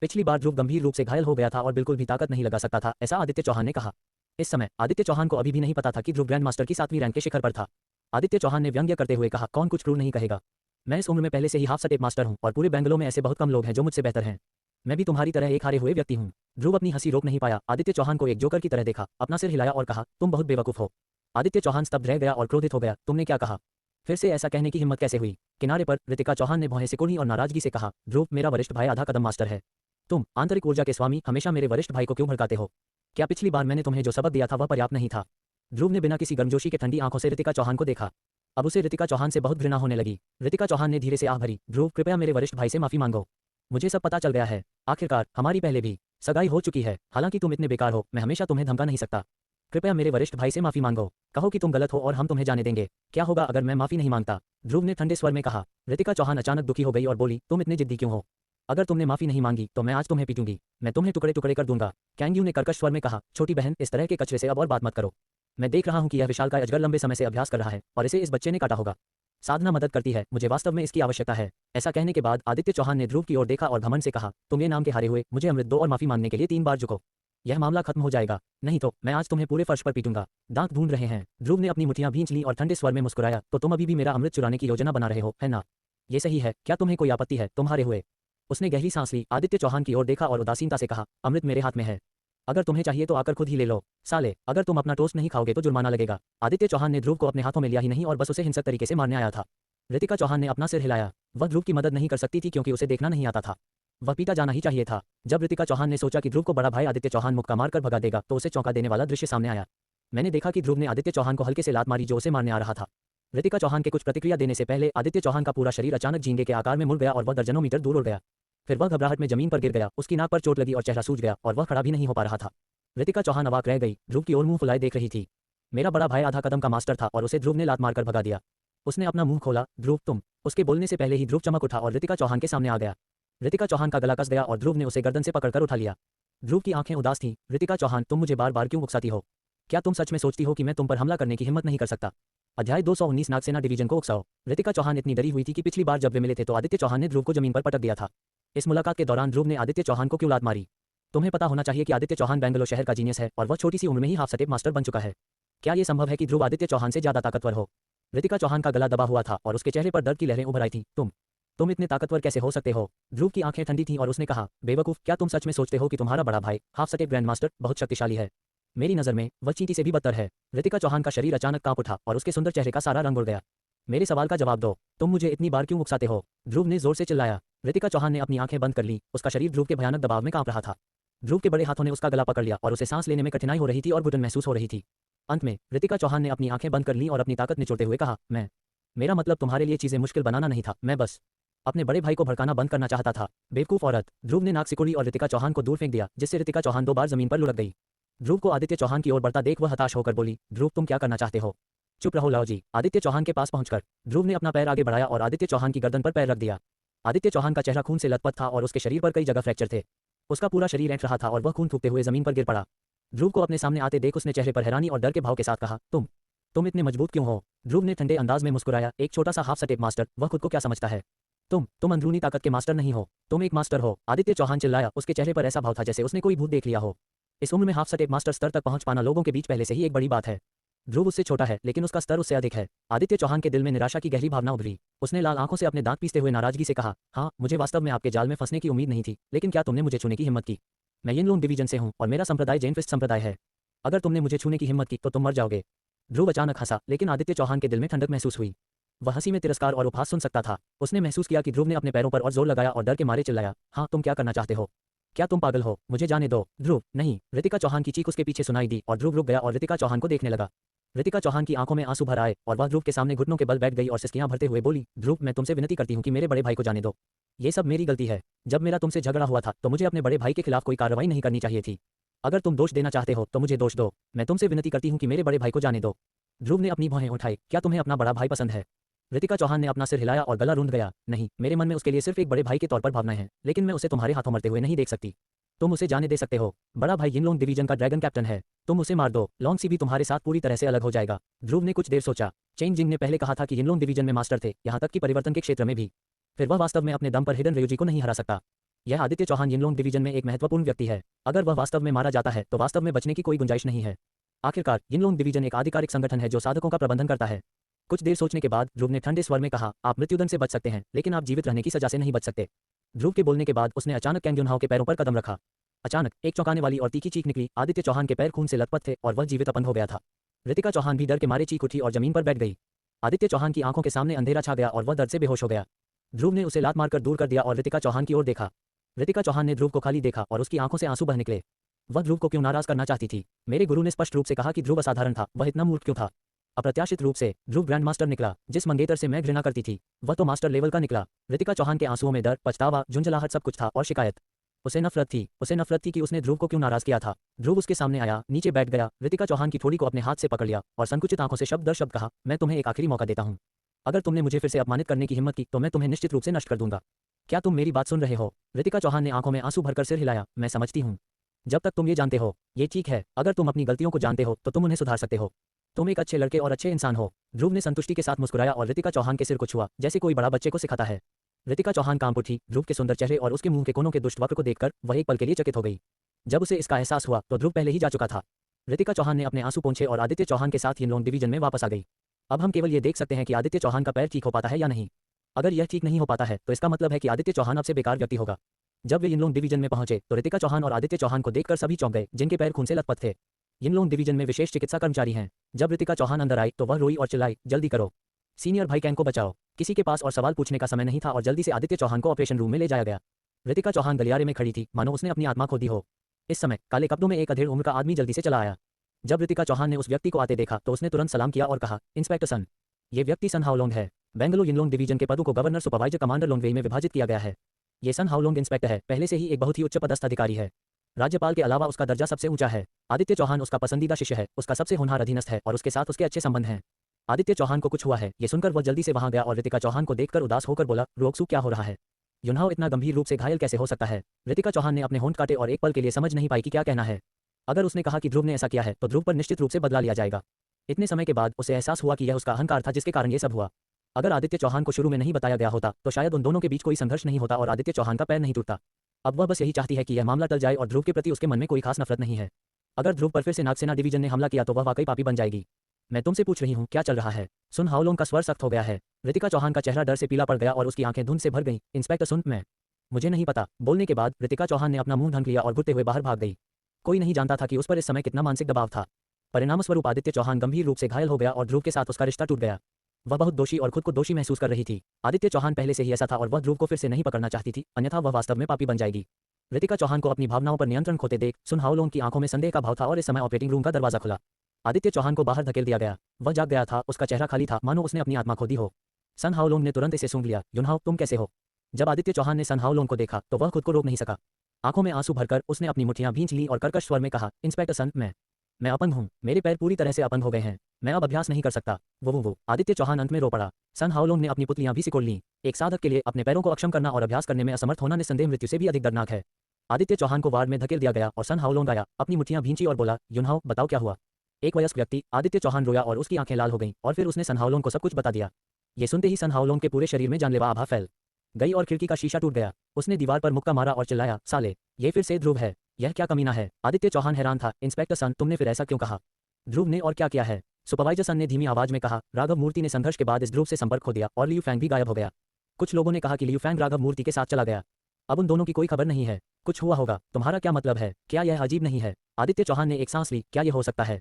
पिछली बार ध्रुव गंभीर रूप से घायल हो गया था और बिल्कुल भी ताकत नहीं लगा सकता था, ऐसा आदित्य चौहान ने कहा। इस समय आदित्य चौहान को अभी भी नहीं पता था कि ध्रुव ग्रैंड मास्टर की 7वीं रैंक के शिखर पर था। आदित्य चौहान ने व्यंग्य करते हुए कहा, कौन कुछ क्रूर नहीं कहेगा। मैं इस उम्र में पहले से ही हाफ सटेप मास्टर हूं और पूरे बेंगलोर में ऐसे बहुत कम लोग हैं जो मुझसे बेहतर हैं। मैं भी तुम्हारी तरह एक हारे हुए व्यक्ति हूं। ध्रुव अपनी हंसी रोक नहीं पाया। आदित्य चौहान को एक जोकर की तरह देखा, अपना सिर हिलाया और कहा, तुम बहुत बेवकूफ हो। आदित्य चौहान स्तब्ध रह गया और क्रोधित हो गया। तुमने क्या कहा? फिर से ऐसा कहने की हिम्मत कैसे हुई? किनारे पर ऋतिका चौहान ने भौहें सिकुड़ी और नाराजगी से कहा, ध्रुव, मेरा वरिष्ठ भाई आधा कदम मास्टर है। तुम आंतरिक ऊर्जा के स्वामी हमेशा मेरे वरिष्ठ भाई को क्यों भड़काते हो? क्या पिछली बार मैंने तुम्हें जो सबक दिया था वह पर्याप्त नहीं था? ध्रुव ने बिना किसी गर्मजोशी के ठंडी आंखों से ऋतिका चौहान को देखा। अब उसे ऋतिका चौहान से बहुत घृणा होने लगी। ऋतिका चौहान ने धीरे से आह भरी, ध्रुव, कृपया मेरे वरिष्ठ भाई से माफी मांगो। मुझे सब पता चल गया है। आखिरकार हमारी पहले भी सगाई हो चुकी है। हालांकि तुम इतने बेकार हो, मैं हमेशा तुम्हें धमका नहीं सकता। कृपया मेरे वरिष्ठ भाई से माफी मांगो। कहो कि तुम गलत हो और हम तुम्हें जाने देंगे। क्या होगा अगर मैं माफी नहीं मांगता? ध्रुव ने ठंडे स्वर में कहा। ऋतिका चौहान अचानक दुखी हो गई और बोली, तुम इतने जिद्दी क्यों हो? अगर तुमने माफी नहीं मांगी तो मैं आज तुम्हें पीटूंगी। मैं तुम्हें टुकड़े टुकड़े कर दूंगा। कैंग्यू ने कर्कश स्वर में कहा, छोटी बहन, इस तरह के कचरे से अब और बात मत करो। मैं देख रहा हूं कि यह विशालकाय अजगर लंबे समय से अभ्यास कर रहा है और इसे इस बच्चे ने काटा होगा। साधना मदद करती है, मुझे वास्तव में इसकी आवश्यकता है। ऐसा कहने के बाद आदित्य चौहान ने ध्रुव की ओर देखा और घमंड से कहा, तुम ये नाम के हारे हुए, मुझे अमृत दो और माफी मांगने के लिए 3 बार झुको। यह मामला खत्म हो जाएगा, नहीं तो मैं आज तुम्हें पूरे फर्श पर पीटूंगा। दांत ढूंढ रहे हैं? ध्रुव ने अपनी मुठियां भींच ली और ठंडे स्वर में मुस्कुराया, तो तुम अभी भी मेरा अमृत चुराने की योजना बना रहे हो, है ना? ये सही है, क्या तुम्हें कोई आपत्ति है? तुम हारे हुए। उसने गहरी सांस ली, आदित्य चौहान की ओर देखा और उदासीनता से कहा, अमृत मेरे हाथ में है। अगर तुम्हें चाहिए तो आकर खुद ही ले लो। साले, अगर तुम अपना टोस्ट नहीं खाओगे तो जुर्माना लगेगा। आदित्य चौहान ने ध्रुव को अपने हाथों में लिया ही नहीं और बस उसे हिंसक तरीके से मारने आया था। ऋतिका चौहान ने अपना सिर हिलाया। वह ध्रुव की मदद नहीं कर सकती थी क्योंकि उसे देखना नहीं आता था। वह पीटा जाना ही चाहिए था। जब ऋतिका चौहान ने सोचा कि ध्रुव को बड़ा भाई आदित्य चौहान मुक्का मारकर भगा देगा तो उसे चौंका देने वाला दृश्य सामने आया। मैंने देखा कि ध्रुव ने आदित्य चौहान को हल्के से लात मारी जो उसे मारने आ रहा था। ऋतिका चौहान के कुछ प्रतिक्रिया देने से पहले आदित्य चौहान का पूरा शरीर अचानक झींगे के आकार में मुड़ गया और वह दर्जनों मीटर दूर उड़ गया। फिर वह घबराहट में जमीन पर गिर गया। उसकी नाक पर चोट लगी और चेहरा सूज गया और वह खड़ा भी नहीं हो पा रहा था। ऋतिका चौहान अवाक रह गई, ध्रुव की ओर मुंह फुलाए देख रही थी। मेरा बड़ा भाई आधा कदम का मास्टर था और उसे ध्रुव ने लात मारकर भगा दिया। उसने अपना मुंह खोला, ध्रुव, तुम। उसके बोलने से पहले ही ध्रुव चमक उठा और ऋतिका चौहान के सामने आ गया। ऋतिका चौहान का गला कस गया और ध्रुव ने उसे गर्दन से पकड़कर उठा लिया। ध्रुव की आंखें उदास थीं। ऋतिका चौहान, तुम मुझे बार बार क्यों उकसाती हो? क्या तुम सच में सोचती हो कि मैं तुम पर हमला करने की हिम्मत नहीं कर सकता? अध्याय 219 नागसेना डिवीजन को उकसाओ। ऋतिका चौहान इतनी डरी हुई थी कि पिछली बार जब वे मिले थे तो आदित्य चौहान ने ध्रुव को जमीन पर पटक दिया था। इस मुलाकात के दौरान ध्रुव ने आदित्य चौहान को क्यों लात मारी? तुम्हें पता होना चाहिए कि आदित्य चौहान बेंगलोर शहर का जीनियस है और वह छोटी सी उम्र में ही हाफ सटेप मास्टर बन चुका है। क्या ये संभव है कि ध्रुव आदित्य चौहान से ज्यादा ताकतवर हो? ऋतिका चौहान का गला दबा हुआ था और उसके चेहरे पर दर्द की लहरें उभर आई थीं। तुम इतने ताकतवर कैसे हो सकते हो? ध्रुव की आंखें ठंडी थीं और उसने कहा, बेवकूफ, क्या तुम सच में सोचते हो कि तुम्हारा बड़ा भाई हाफ सटेप ग्रैंड मास्टर बहुत शक्तिशाली है? मेरी नज़र में वह चींटी से भी बदतर है। ऋतिका चौहान का शरीर अचानक कांप उठा और उसके सुंदर चेहरे का सारा रंग उड़ गया। मेरे सवाल का जवाब दो, तुम मुझे इतनी बार क्यों उकसाते हो? ध्रुव ने जोर से चिल्लाया। ऋतिका चौहान ने अपनी आंखें बंद कर ली। उसका शरीर ध्रुव के भयानक दबाव में कांप रहा था। ध्रुव के बड़े हाथों ने उसका गला पकड़ लिया और उसे सांस लेने में कठिनाई हो रही थी और घुटन महसूस हो रही थी। अंत में ऋतिका चौहान ने अपनी आंखें बंद कर लीं और अपनी ताकत निचोड़ते हुए कहा, मेरा मतलब तुम्हारे लिए चीजें मुश्किल बनाना नहीं था, मैं बस अपने बड़े भाई को भड़काना बंद करना चाहता था। बेवकूफ औरत। ध्रुव ने नाक सिकुड़ी और ऋतिका चौहान को दूर फेंक दिया, जिससे ऋतिका चौहान 2 बार जमीन पर लुढ़क गई। ध्रुव को आदित्य चौहान की ओर बढ़ता देख वह हताश होकर बोली, ध्रुव तुम क्या करना चाहते हो? चुप रहो लाओजी। आदित्य चौहान के पास पहुंचकर ध्रुव ने अपना पैर आगे बढ़ाया और आदित्य चौहान की गर्दन पर पैर रख दिया। आदित्य चौहान का चेहरा खून से लथपथ था और उसके शरीर पर कई जगह फ्रैक्चर थे। उसका पूरा शरीर ऐंठ रहा था और वह खून थूकते हुए जमीन पर गिर पड़ा। ध्रुव को अपने सामने आते देख उसने चेहरे पर हैरानी और डर के भाव के साथ कहा, तुम इतने मजबूत क्यों हो? ध्रुव ने ठंडे अंदाज में मुस्कुराया, एक छोटा सा हाफ सटेप मास्टर, वह खुद को क्या समझता है? तुम अंदरूनी ताकत के मास्टर नहीं हो, तुम एक मास्टर हो। आदित्य चौहान चिल्लाया, उसके चेहरे पर ऐसा भाव था जैसे उसने कोई भूत देख लिया हो। इस उम्र में हाफ सटेप मास्टर स्तर तक पहुंच पाना लोगों के बीच पहले से ही एक बड़ी बात है। ध्रुव उससे छोटा है, लेकिन उसका स्तर उससे अधिक है। आदित्य चौहान के दिल में निराशा की गहरी भावना उभरी। उसने लाल आंखों से अपने दांत पीसते हुए नाराजगी से कहा, हाँ, मुझे वास्तव में आपके जाल में फंसने की उम्मीद नहीं थी, लेकिन क्या तुमने मुझे छूने की हिम्मत की? मैं यिनलून डिवीजन से हूँ और मेरा संप्रदाय जैन फिस्ट संप्रदाय है। अगर तुमने मुझे छूने की हिम्मत की तो तुम मर जाओगे। ध्रुव अचानक हंसा, लेकिन आदित्य चौहान के दिल में ठंडक महसूस हुई। वह हंसी में तिरस्कार और उपहास सुन सकता था। उसने महसूस किया कि ध्रुव ने अपने पैरों पर और जोर लगाया और डर के मारे चिल्लाया, हाँ, तुम क्या करना चाहते हो? क्या तुम पागल हो? मुझे जाने दो। ध्रुव, नहीं। ऋतिका चौहान की चीख उसके पीछे सुनाई दी और ध्रुव रुक गया और ऋतिका चौहान को देखने लगा। ऋतिका चौहान की आंखों में आंसू भर आए और वह ध्रुव के सामने घुटनों के बल बैठ गई और सिसकियां भरते हुए बोली, ध्रुव, मैं तुमसे विनती करती हूँ कि मेरे बड़े भाई को जाने दो। ये सब मेरी गलती है। जब मेरा तुमसे झगड़ा हुआ था तो मुझे अपने बड़े भाई के खिलाफ कोई कार्रवाई नहीं करनी चाहिए थी। अगर तुम दोष देना चाहते हो तो मुझे दोष दो। मैं तुमसे विनती करती हूँ कि मेरे बड़े भाई को जाने दो। ध्रुव ने अपनी भौहें उठाई, क्या तुम्हें अपना बड़ा भाई पसंद है? ऋतिका चौहान ने अपना सिर हिलाया और गला रूंध गया, नहीं, मेरे मन में उसके लिए सिर्फ एक बड़े भाई के तौर पर भावनाएं हैं, लेकिन मैं उसे तुम्हारे हाथों मरते हुए नहीं देख सकती। तुम उसे जाने दे सकते हो। बड़ा भाई यिनलॉन्ग डिवीजन का ड्रैगन कैप्टन है। तुम उसे मार दो, लॉन्ग सी भी तुम्हारे साथ पूरी तरह से अलग हो जाएगा। ध्रुव ने कुछ देर सोचा। चेंग जिंग ने पहले कहा था कि यिनलॉन्ग डिवीजन में मास्टर थे, यहाँ तक कि परिवर्तन के क्षेत्र में भी। फिर वह वास्तव में अपने दम पर हिडन रेयुजी को नहीं हरा सकता। यह आदित्य चौहान यिनलॉन्ग डिवीजन में एक महत्वपूर्ण व्यक्ति है। अगर वह वास्तव में मारा जाता है तो वास्तव में बचने की कोई गुंजाइश नहीं है। आखिरकार यिनलॉन्ग डिवीजन एक आधिकारिक संगठन है जो साधकों का प्रबंधन करता है। कुछ देर सोचने के बाद ध्रुव ने ठंडे स्वर में कहा, आप मृत्युदंड से बच सकते हैं, लेकिन आप जीवित रहने की सजा से नहीं बच सकते। ध्रुव के बोलने के बाद उसने अचानक कैंग युनहाओ के पैरों पर कदम रखा। अचानक एक चौंकाने वाली और तीखी चीख निकली। आदित्य चौहान के पैर खून से लथपथ थे और वह जीवित अपंग हो गया था। ऋतिका चौहान भी डर के मारे चीख उठी और जमीन पर बैठ गई। आदित्य चौहान की आंखों के सामने अंधेरा छा गया और वह दर्द से बेहोश हो गया। ध्रुव ने उसे लात मारकर दूर कर दिया और ऋतिका चौहान की ओर देखा। ऋतिका चौहान ने ध्रुव को खाली देखा और उसकी आंखों से आंसू बह निकले। वह ध्रुव को क्यों नाराज करना चाहती थी? मेरे गुरु ने स्पष्ट रूप से कहा कि ध्रुव असाधारण था, वह इतना मूर्ख क्यों था? अप्रत्याशित रूप से ध्रुव ग्रैंड मास्टर निकला। जिस मंगेतर से मैं घृणा करती थी वह तो मास्टर लेवल का निकला। ऋतिका चौहान के आंसुओं में डर, पछतावा, झुंझलाहट सब कुछ था और शिकायत। उसे नफरत थी कि उसने ध्रुव को क्यों नाराज किया था। ध्रुव उसके सामने आया, नीचे बैठ गया, ऋतिका चौहान की थोड़ी को अपने हाथ से पकड़ लिया और संकुचित आंखों से शब्द दर शब्द कहा, मैं तुम्हें एक आखिरी मौका देता हूँ। अगर तुमने मुझे फिर से अपमानित करने की हिम्मत की तो मैं तुम्हें निश्चित रूप से नष्ट कर दूंगा। क्या तुम मेरी बात सुन रहे हो? ऋतिका चौहान ने आंखों में आंसू भरकर सिर हिलाया, मैं समझती हूँ। जब तक तुम ये जानते हो, ये ठीक है। अगर तुम अपनी गलतियों को जानते हो तो तुम उन्हें सुधार सकते हो। तुम एक अच्छे लड़के और अच्छे इंसान हो। ध्रुव ने संतुष्टि के साथ मुस्कुराया और ऋतिका चौहान के सिर को छुआ, जैसे कोई बड़ा बच्चे को सिखाता है। ऋतिका चौहान कांप उठी। ध्रुव के सुंदर चेहरे और उसके मुंह के कोनों के दुष्ट वक्र को देखकर वह एक पल के लिए चकित हो गई। जब उसे इसका एहसास हुआ तो ध्रुव पहले ही जा चुका था। ऋतिका चौहान ने अपने आंसू पोंछे और आदित्य चौहान के साथ यिनलॉन्ग डिवीजन में वापस आ गई। अब हम केवल ये देख सकते हैं कि आदित्य चौहान का पैर ठीक हो पाता है या नहीं। अगर यह ठीक नहीं हो पाता है तो इसका मतलब है कि आदित्य चौहान अब से बेकार व्यक्ति होगा। जब वे यिनलॉन्ग डिवीजन में पहुंचे तो ऋतिका चौहान और आदित्य चौहान को देखकर सभी चौंक गए, जिनके पैर खून से लथपथ थे। यिनलॉन्ग डिवीजन में विशेष चिकित्सा कर्मचारी हैं। जब ऋतिका चौहान अंदर आई तो वह रोई और चिल्लाई, जल्दी करो, सीनियर भाई कैंग को बचाओ। किसी के पास और सवाल पूछने का समय नहीं था और जल्दी से आदित्य चौहान को ऑपरेशन रूम में ले जाया गया। ऋतिका चौहान गलियारे में खड़ी थी, मानो उसने अपनी आत्मा खो दी हो। इस समय काले कपड़ों में एक अधेड़ उम्र का आदमी जल्दी से चला आया। जब ऋतिका चौहान ने उस व्यक्ति को आते देखा तो उसने तुरंत सलाम किया और कहा, इंस्पेक्टर सन। ये व्यक्ति सन हाओलोंग है। बेंगलुरु यिनलॉन्ग डिवीजन के पदों को गवर्नर, सुपरवाइजर, कमांडर, लोंगवेई में विभाजित किया गया है। ये सन हाओलोंग इंस्पेक्टर है, पहले से ही एक बहुत ही उच्च पदस्थ अधिकारी है। राज्यपाल के अलावा उसका दर्जा सबसे ऊंचा है। आदित्य चौहान उसका पसंदीदा शिष्य है, उसका सबसे होनहार अधीनस्थ है और उसके साथ उसके अच्छे संबंध हैं। आदित्य चौहान को कुछ हुआ है, ये सुनकर वह जल्दी से वहां गया और ऋतिका चौहान को देखकर उदास होकर बोला, रोकसू, क्या हो रहा है? युनहाओ इतना गंभीर रूप से घायल कैसे हो सकता है? ऋतिका चौहान ने अपने होंठ काटे और एक पल के लिए समझ नहीं पाई कि क्या कहना है। अगर उसने कहा कि ध्रुव ने ऐसा किया है तो ध्रुव पर निश्चित रूप से बदला लिया जाएगा। इतने समय के बाद उसे एहसास हुआ कि यह उसका अहंकार था जिसके कारण ये सब हुआ। अगर आदित्य चौहान को शुरू में नहीं बताया गया होता तो शायद उन दोनों के बीच कोई संघर्ष नहीं होता और आदित्य चौहान का पैर नहीं टूटता। अब वह बस यही चाहती है कि यह मामला टल जाए और ध्रुव के प्रति उसके मन में कोई खास नफरत नहीं है। अगर ध्रुव पर फिर से नागसेना डिवीजन ने हमला किया तो वह वाकई पापी बन जाएगी। मैं तुमसे पूछ रही हूँ, क्या चल रहा है? सुन हाओलोंग का स्वर सख्त हो गया है। ऋतिका चौहान का चेहरा डर से पीला पड़ गया और उसकी आंखें धुंध से भर गईं। इंस्पेक्टर सुन, मुझे नहीं पता। बोलने के बाद ऋतिका चौहान ने अपना मुंह ढक लिया और घुटते हुए बाहर भाग गई। कोई नहीं जानता था कि उस पर इस समय कितना मानसिक दबाव था। परिणामस्वरूप आदित्य चौहान गंभीर रूप से घायल हो गया और ध्रुव के साथ उसका रिश्ता टूट गया। वह बहुत दोषी और खुद को दोषी महसूस कर रही थी। आदित्य चौहान पहले से ही ऐसा था और वह ध्रुव को फिर से नहीं पकड़ना चाहती थी, अन्यथा वह वास्तव में पापी बन जाएगी। रितिका चौहान को अपनी भावनाओं पर नियंत्रण खोते देख सुन हाओलोंग की आंखों में संदेह का भाव था और इस समय ऑपरेटिंग रूम का दरवाजा खुला। आदित्य चौहान को बाहर धकेल दिया गया। वह जाग गया था, उसका चेहरा खाली था, मानो उसने अपनी आत्मा खो दी हो। सन हाओलोंग ने तुरंत इसे सूंघ लिया। युनहाओ, तुम कैसे हो? जब आदित्य चौहान ने सन हाओलोंग को देखा तो वह खुद को रोक नहीं सका। आंखों में आंसू भरकर उसने अपनी मुट्ठियां भींच ली और कर्कश स्वर में कहा, इंस्पेक्टर सन, मैं अपंग हूँ, मेरे पैर पूरी तरह से अपंग हो गए हैं, मैं अब अभ्यास नहीं कर सकता। वो आदित्य चौहान अंत में रो पड़ा। सन हाओलोंग ने अपनी पुतलियां भी सिकोड़ लीं। एक साधक के लिए अपने पैरों को अक्षम करना और अभ्यास करने में असमर्थ होना निस्संदेह मृत्यु से भी अधिक दर्दनाक है। आदित्य चौहान को वार्ड में धकेल दिया गया और सन हाओलोंग आया, अपनी मुट्ठियां भींची और बोला, युनहाओ, बताओ क्या हुआ। एक वयस्क व्यक्ति। आदित्य चौहान रोया और उसकी आंखें लाल हो गईं और फिर उसने सन हाओलोंग को सब कुछ बता दिया। ये सुनते ही सन हाओलोंग के पूरे शरीर में जानलेवा आभा फैल गई और खिड़की का शीशा टूट गया। उसने दीवार पर मुक्का मारा और चिल्लाया, साले, ये फिर से ध्रुव है, यह क्या कमीना है। आदित्य चौहान हैरान था। इंस्पेक्टर सन, तुमने फिर ऐसा क्यों कहा? ध्रुव ने और क्या किया है? सुपरवाइजर सन ने धीमी आवाज में कहा। राघव मूर्ति ने संघर्ष के बाद इस ध्रुव से संपर्क खो दिया और लियू फैंग भी गायब हो गया। कुछ लोगों ने कहा कि लियू फैंग राघव मूर्ति के साथ चला गया। अब उन दोनों की कोई खबर नहीं है। कुछ हुआ होगा। तुम्हारा क्या मतलब है? क्या यह अजीब नहीं है? आदित्य चौहान ने एक सांस ली। क्या यह हो सकता है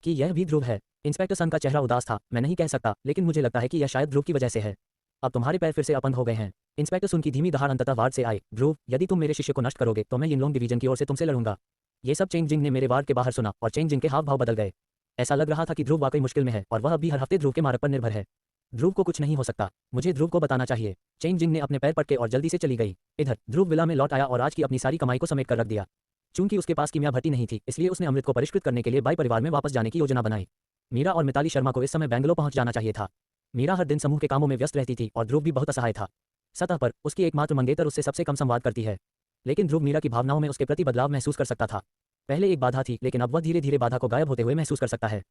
कि यह भी ध्रुव है? इंस्पेक्टर सन का चेहरा उदास था। मैं नहीं कह सकता, लेकिन मुझे लगता है कि यह शायद ध्रुव की वजह से है। अब तुम्हारे पैर फिर से अपंग हो गए हैं। इंस्पेक्टर सुन की धीमी दहाड़ अंततः वार्ड से आए। ध्रुव, यदि तुम मेरे शिष्य को नष्ट करोगे तो मैं यिनलोंग डिवीजन की ओर से तुमसे लड़ूंगा। ये सब चेंग जिंग ने मेरे वार्ड के बाहर सुना और चेंग जिंग के हाव भाव बदल गए। ऐसा लग रहा था कि ध्रुव वाकई मुश्किल में है और वह अब भी हर हफ्ते ध्रुव के मार्ग पर निर्भर है। ध्रुव को कुछ नहीं हो सकता, मुझे ध्रुव को बताना चाहिए। चेंग जिंग ने अपने पैर पटके और जल्दी से चली गई। इधर ध्रुव विला में लौट आया और आज की अपनी सारी कमाई को समेट कर रख दिया। चूंकि उसके पास कीमिया भट्टी नहीं थी, इसलिए उसने अमृत को परिष्कृत करने के लिए बाई परिवार में वापस जाने की योजना बनाई। मीरा और मिताली शर्मा को इस समय बेंगलोर पहुंच जाना चाहिए था। मीरा हर दिन समूह के कामों में व्यस्त रहती थी और ध्रुव भी बहुत असहाय था। सतह पर उसकी एकमात्र मंगेतर उससे सबसे कम संवाद करती है, लेकिन ध्रुव मीरा की भावनाओं में उसके प्रति बदलाव महसूस कर सकता था। पहले एक बाधा थी, लेकिन अब वह धीरे धीरे बाधा को गायब होते हुए महसूस कर सकता है।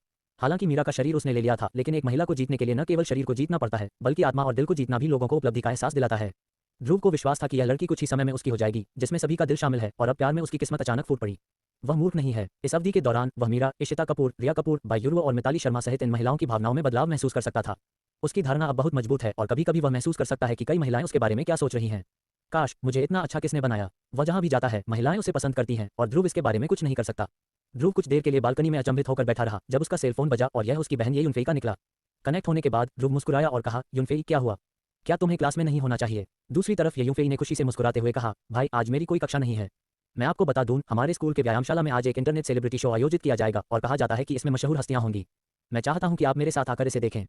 हालांकि मीरा का शरीर उसने ले लिया था, लेकिन एक महिला को जीतने के लिए न केवल शरीर को जीतना पड़ता है, बल्कि आत्मा और दिल को जीतना भी लोगों को उपलब्धि का एहसास दिलाता है। ध्रुव को विश्वास था कि यह लड़की कुछ ही समय में उसकी हो जाएगी, जिसमें सभी का दिल शामिल है, और अब प्यार में उसकी किस्मत अचानक फूट पड़ी। वह मूर्ख नहीं है। इस अवधि के दौरान वह मीरा, इशिता कपूर, रिया कपूर, बायुर्व और मिताली शर्मा सहित इन महिलाओं की भावनाओं में बदलाव महसूस कर सकता था। उसकी धारणा अब बहुत मजबूत है और कभी कभी वह महसूस कर सकता है कि कई महिलाएं उसके बारे में क्या सोच रही हैं। काश मुझे इतना अच्छा किसने बनाया। वह जहां भी जाता है महिलाएं उसे पसंद करती हैं और ध्रुव इसके बारे में कुछ नहीं कर सकता। ध्रुव कुछ देर के लिए बालकनी में अचंभित होकर बैठा रहा जब उसका सेलफोन बजा और यह उसकी बहन ये युनफेई का निकला। कनेक्ट होने के बाद ध्रुव मुस्कुराया और कहा, युनफेई, क्या हुआ? क्या तुम्हें क्लास में नहीं होना चाहिए? दूसरी तरफ ये युनफेई ने खुशी से मुस्कुराते हुए कहा, भाई, आज मेरी कोई कक्षा नहीं है। मैं आपको बता दूं, हमारे स्कूल के व्यायामशाला में आज एक इंटरनेट सेलिब्रिटी शो आयोजित किया जाएगा और कहा जाता है कि इसमें मशहूर हस्तियां होंगी। मैं चाहता हूं कि आप मेरे साथ आकर इसे देखें।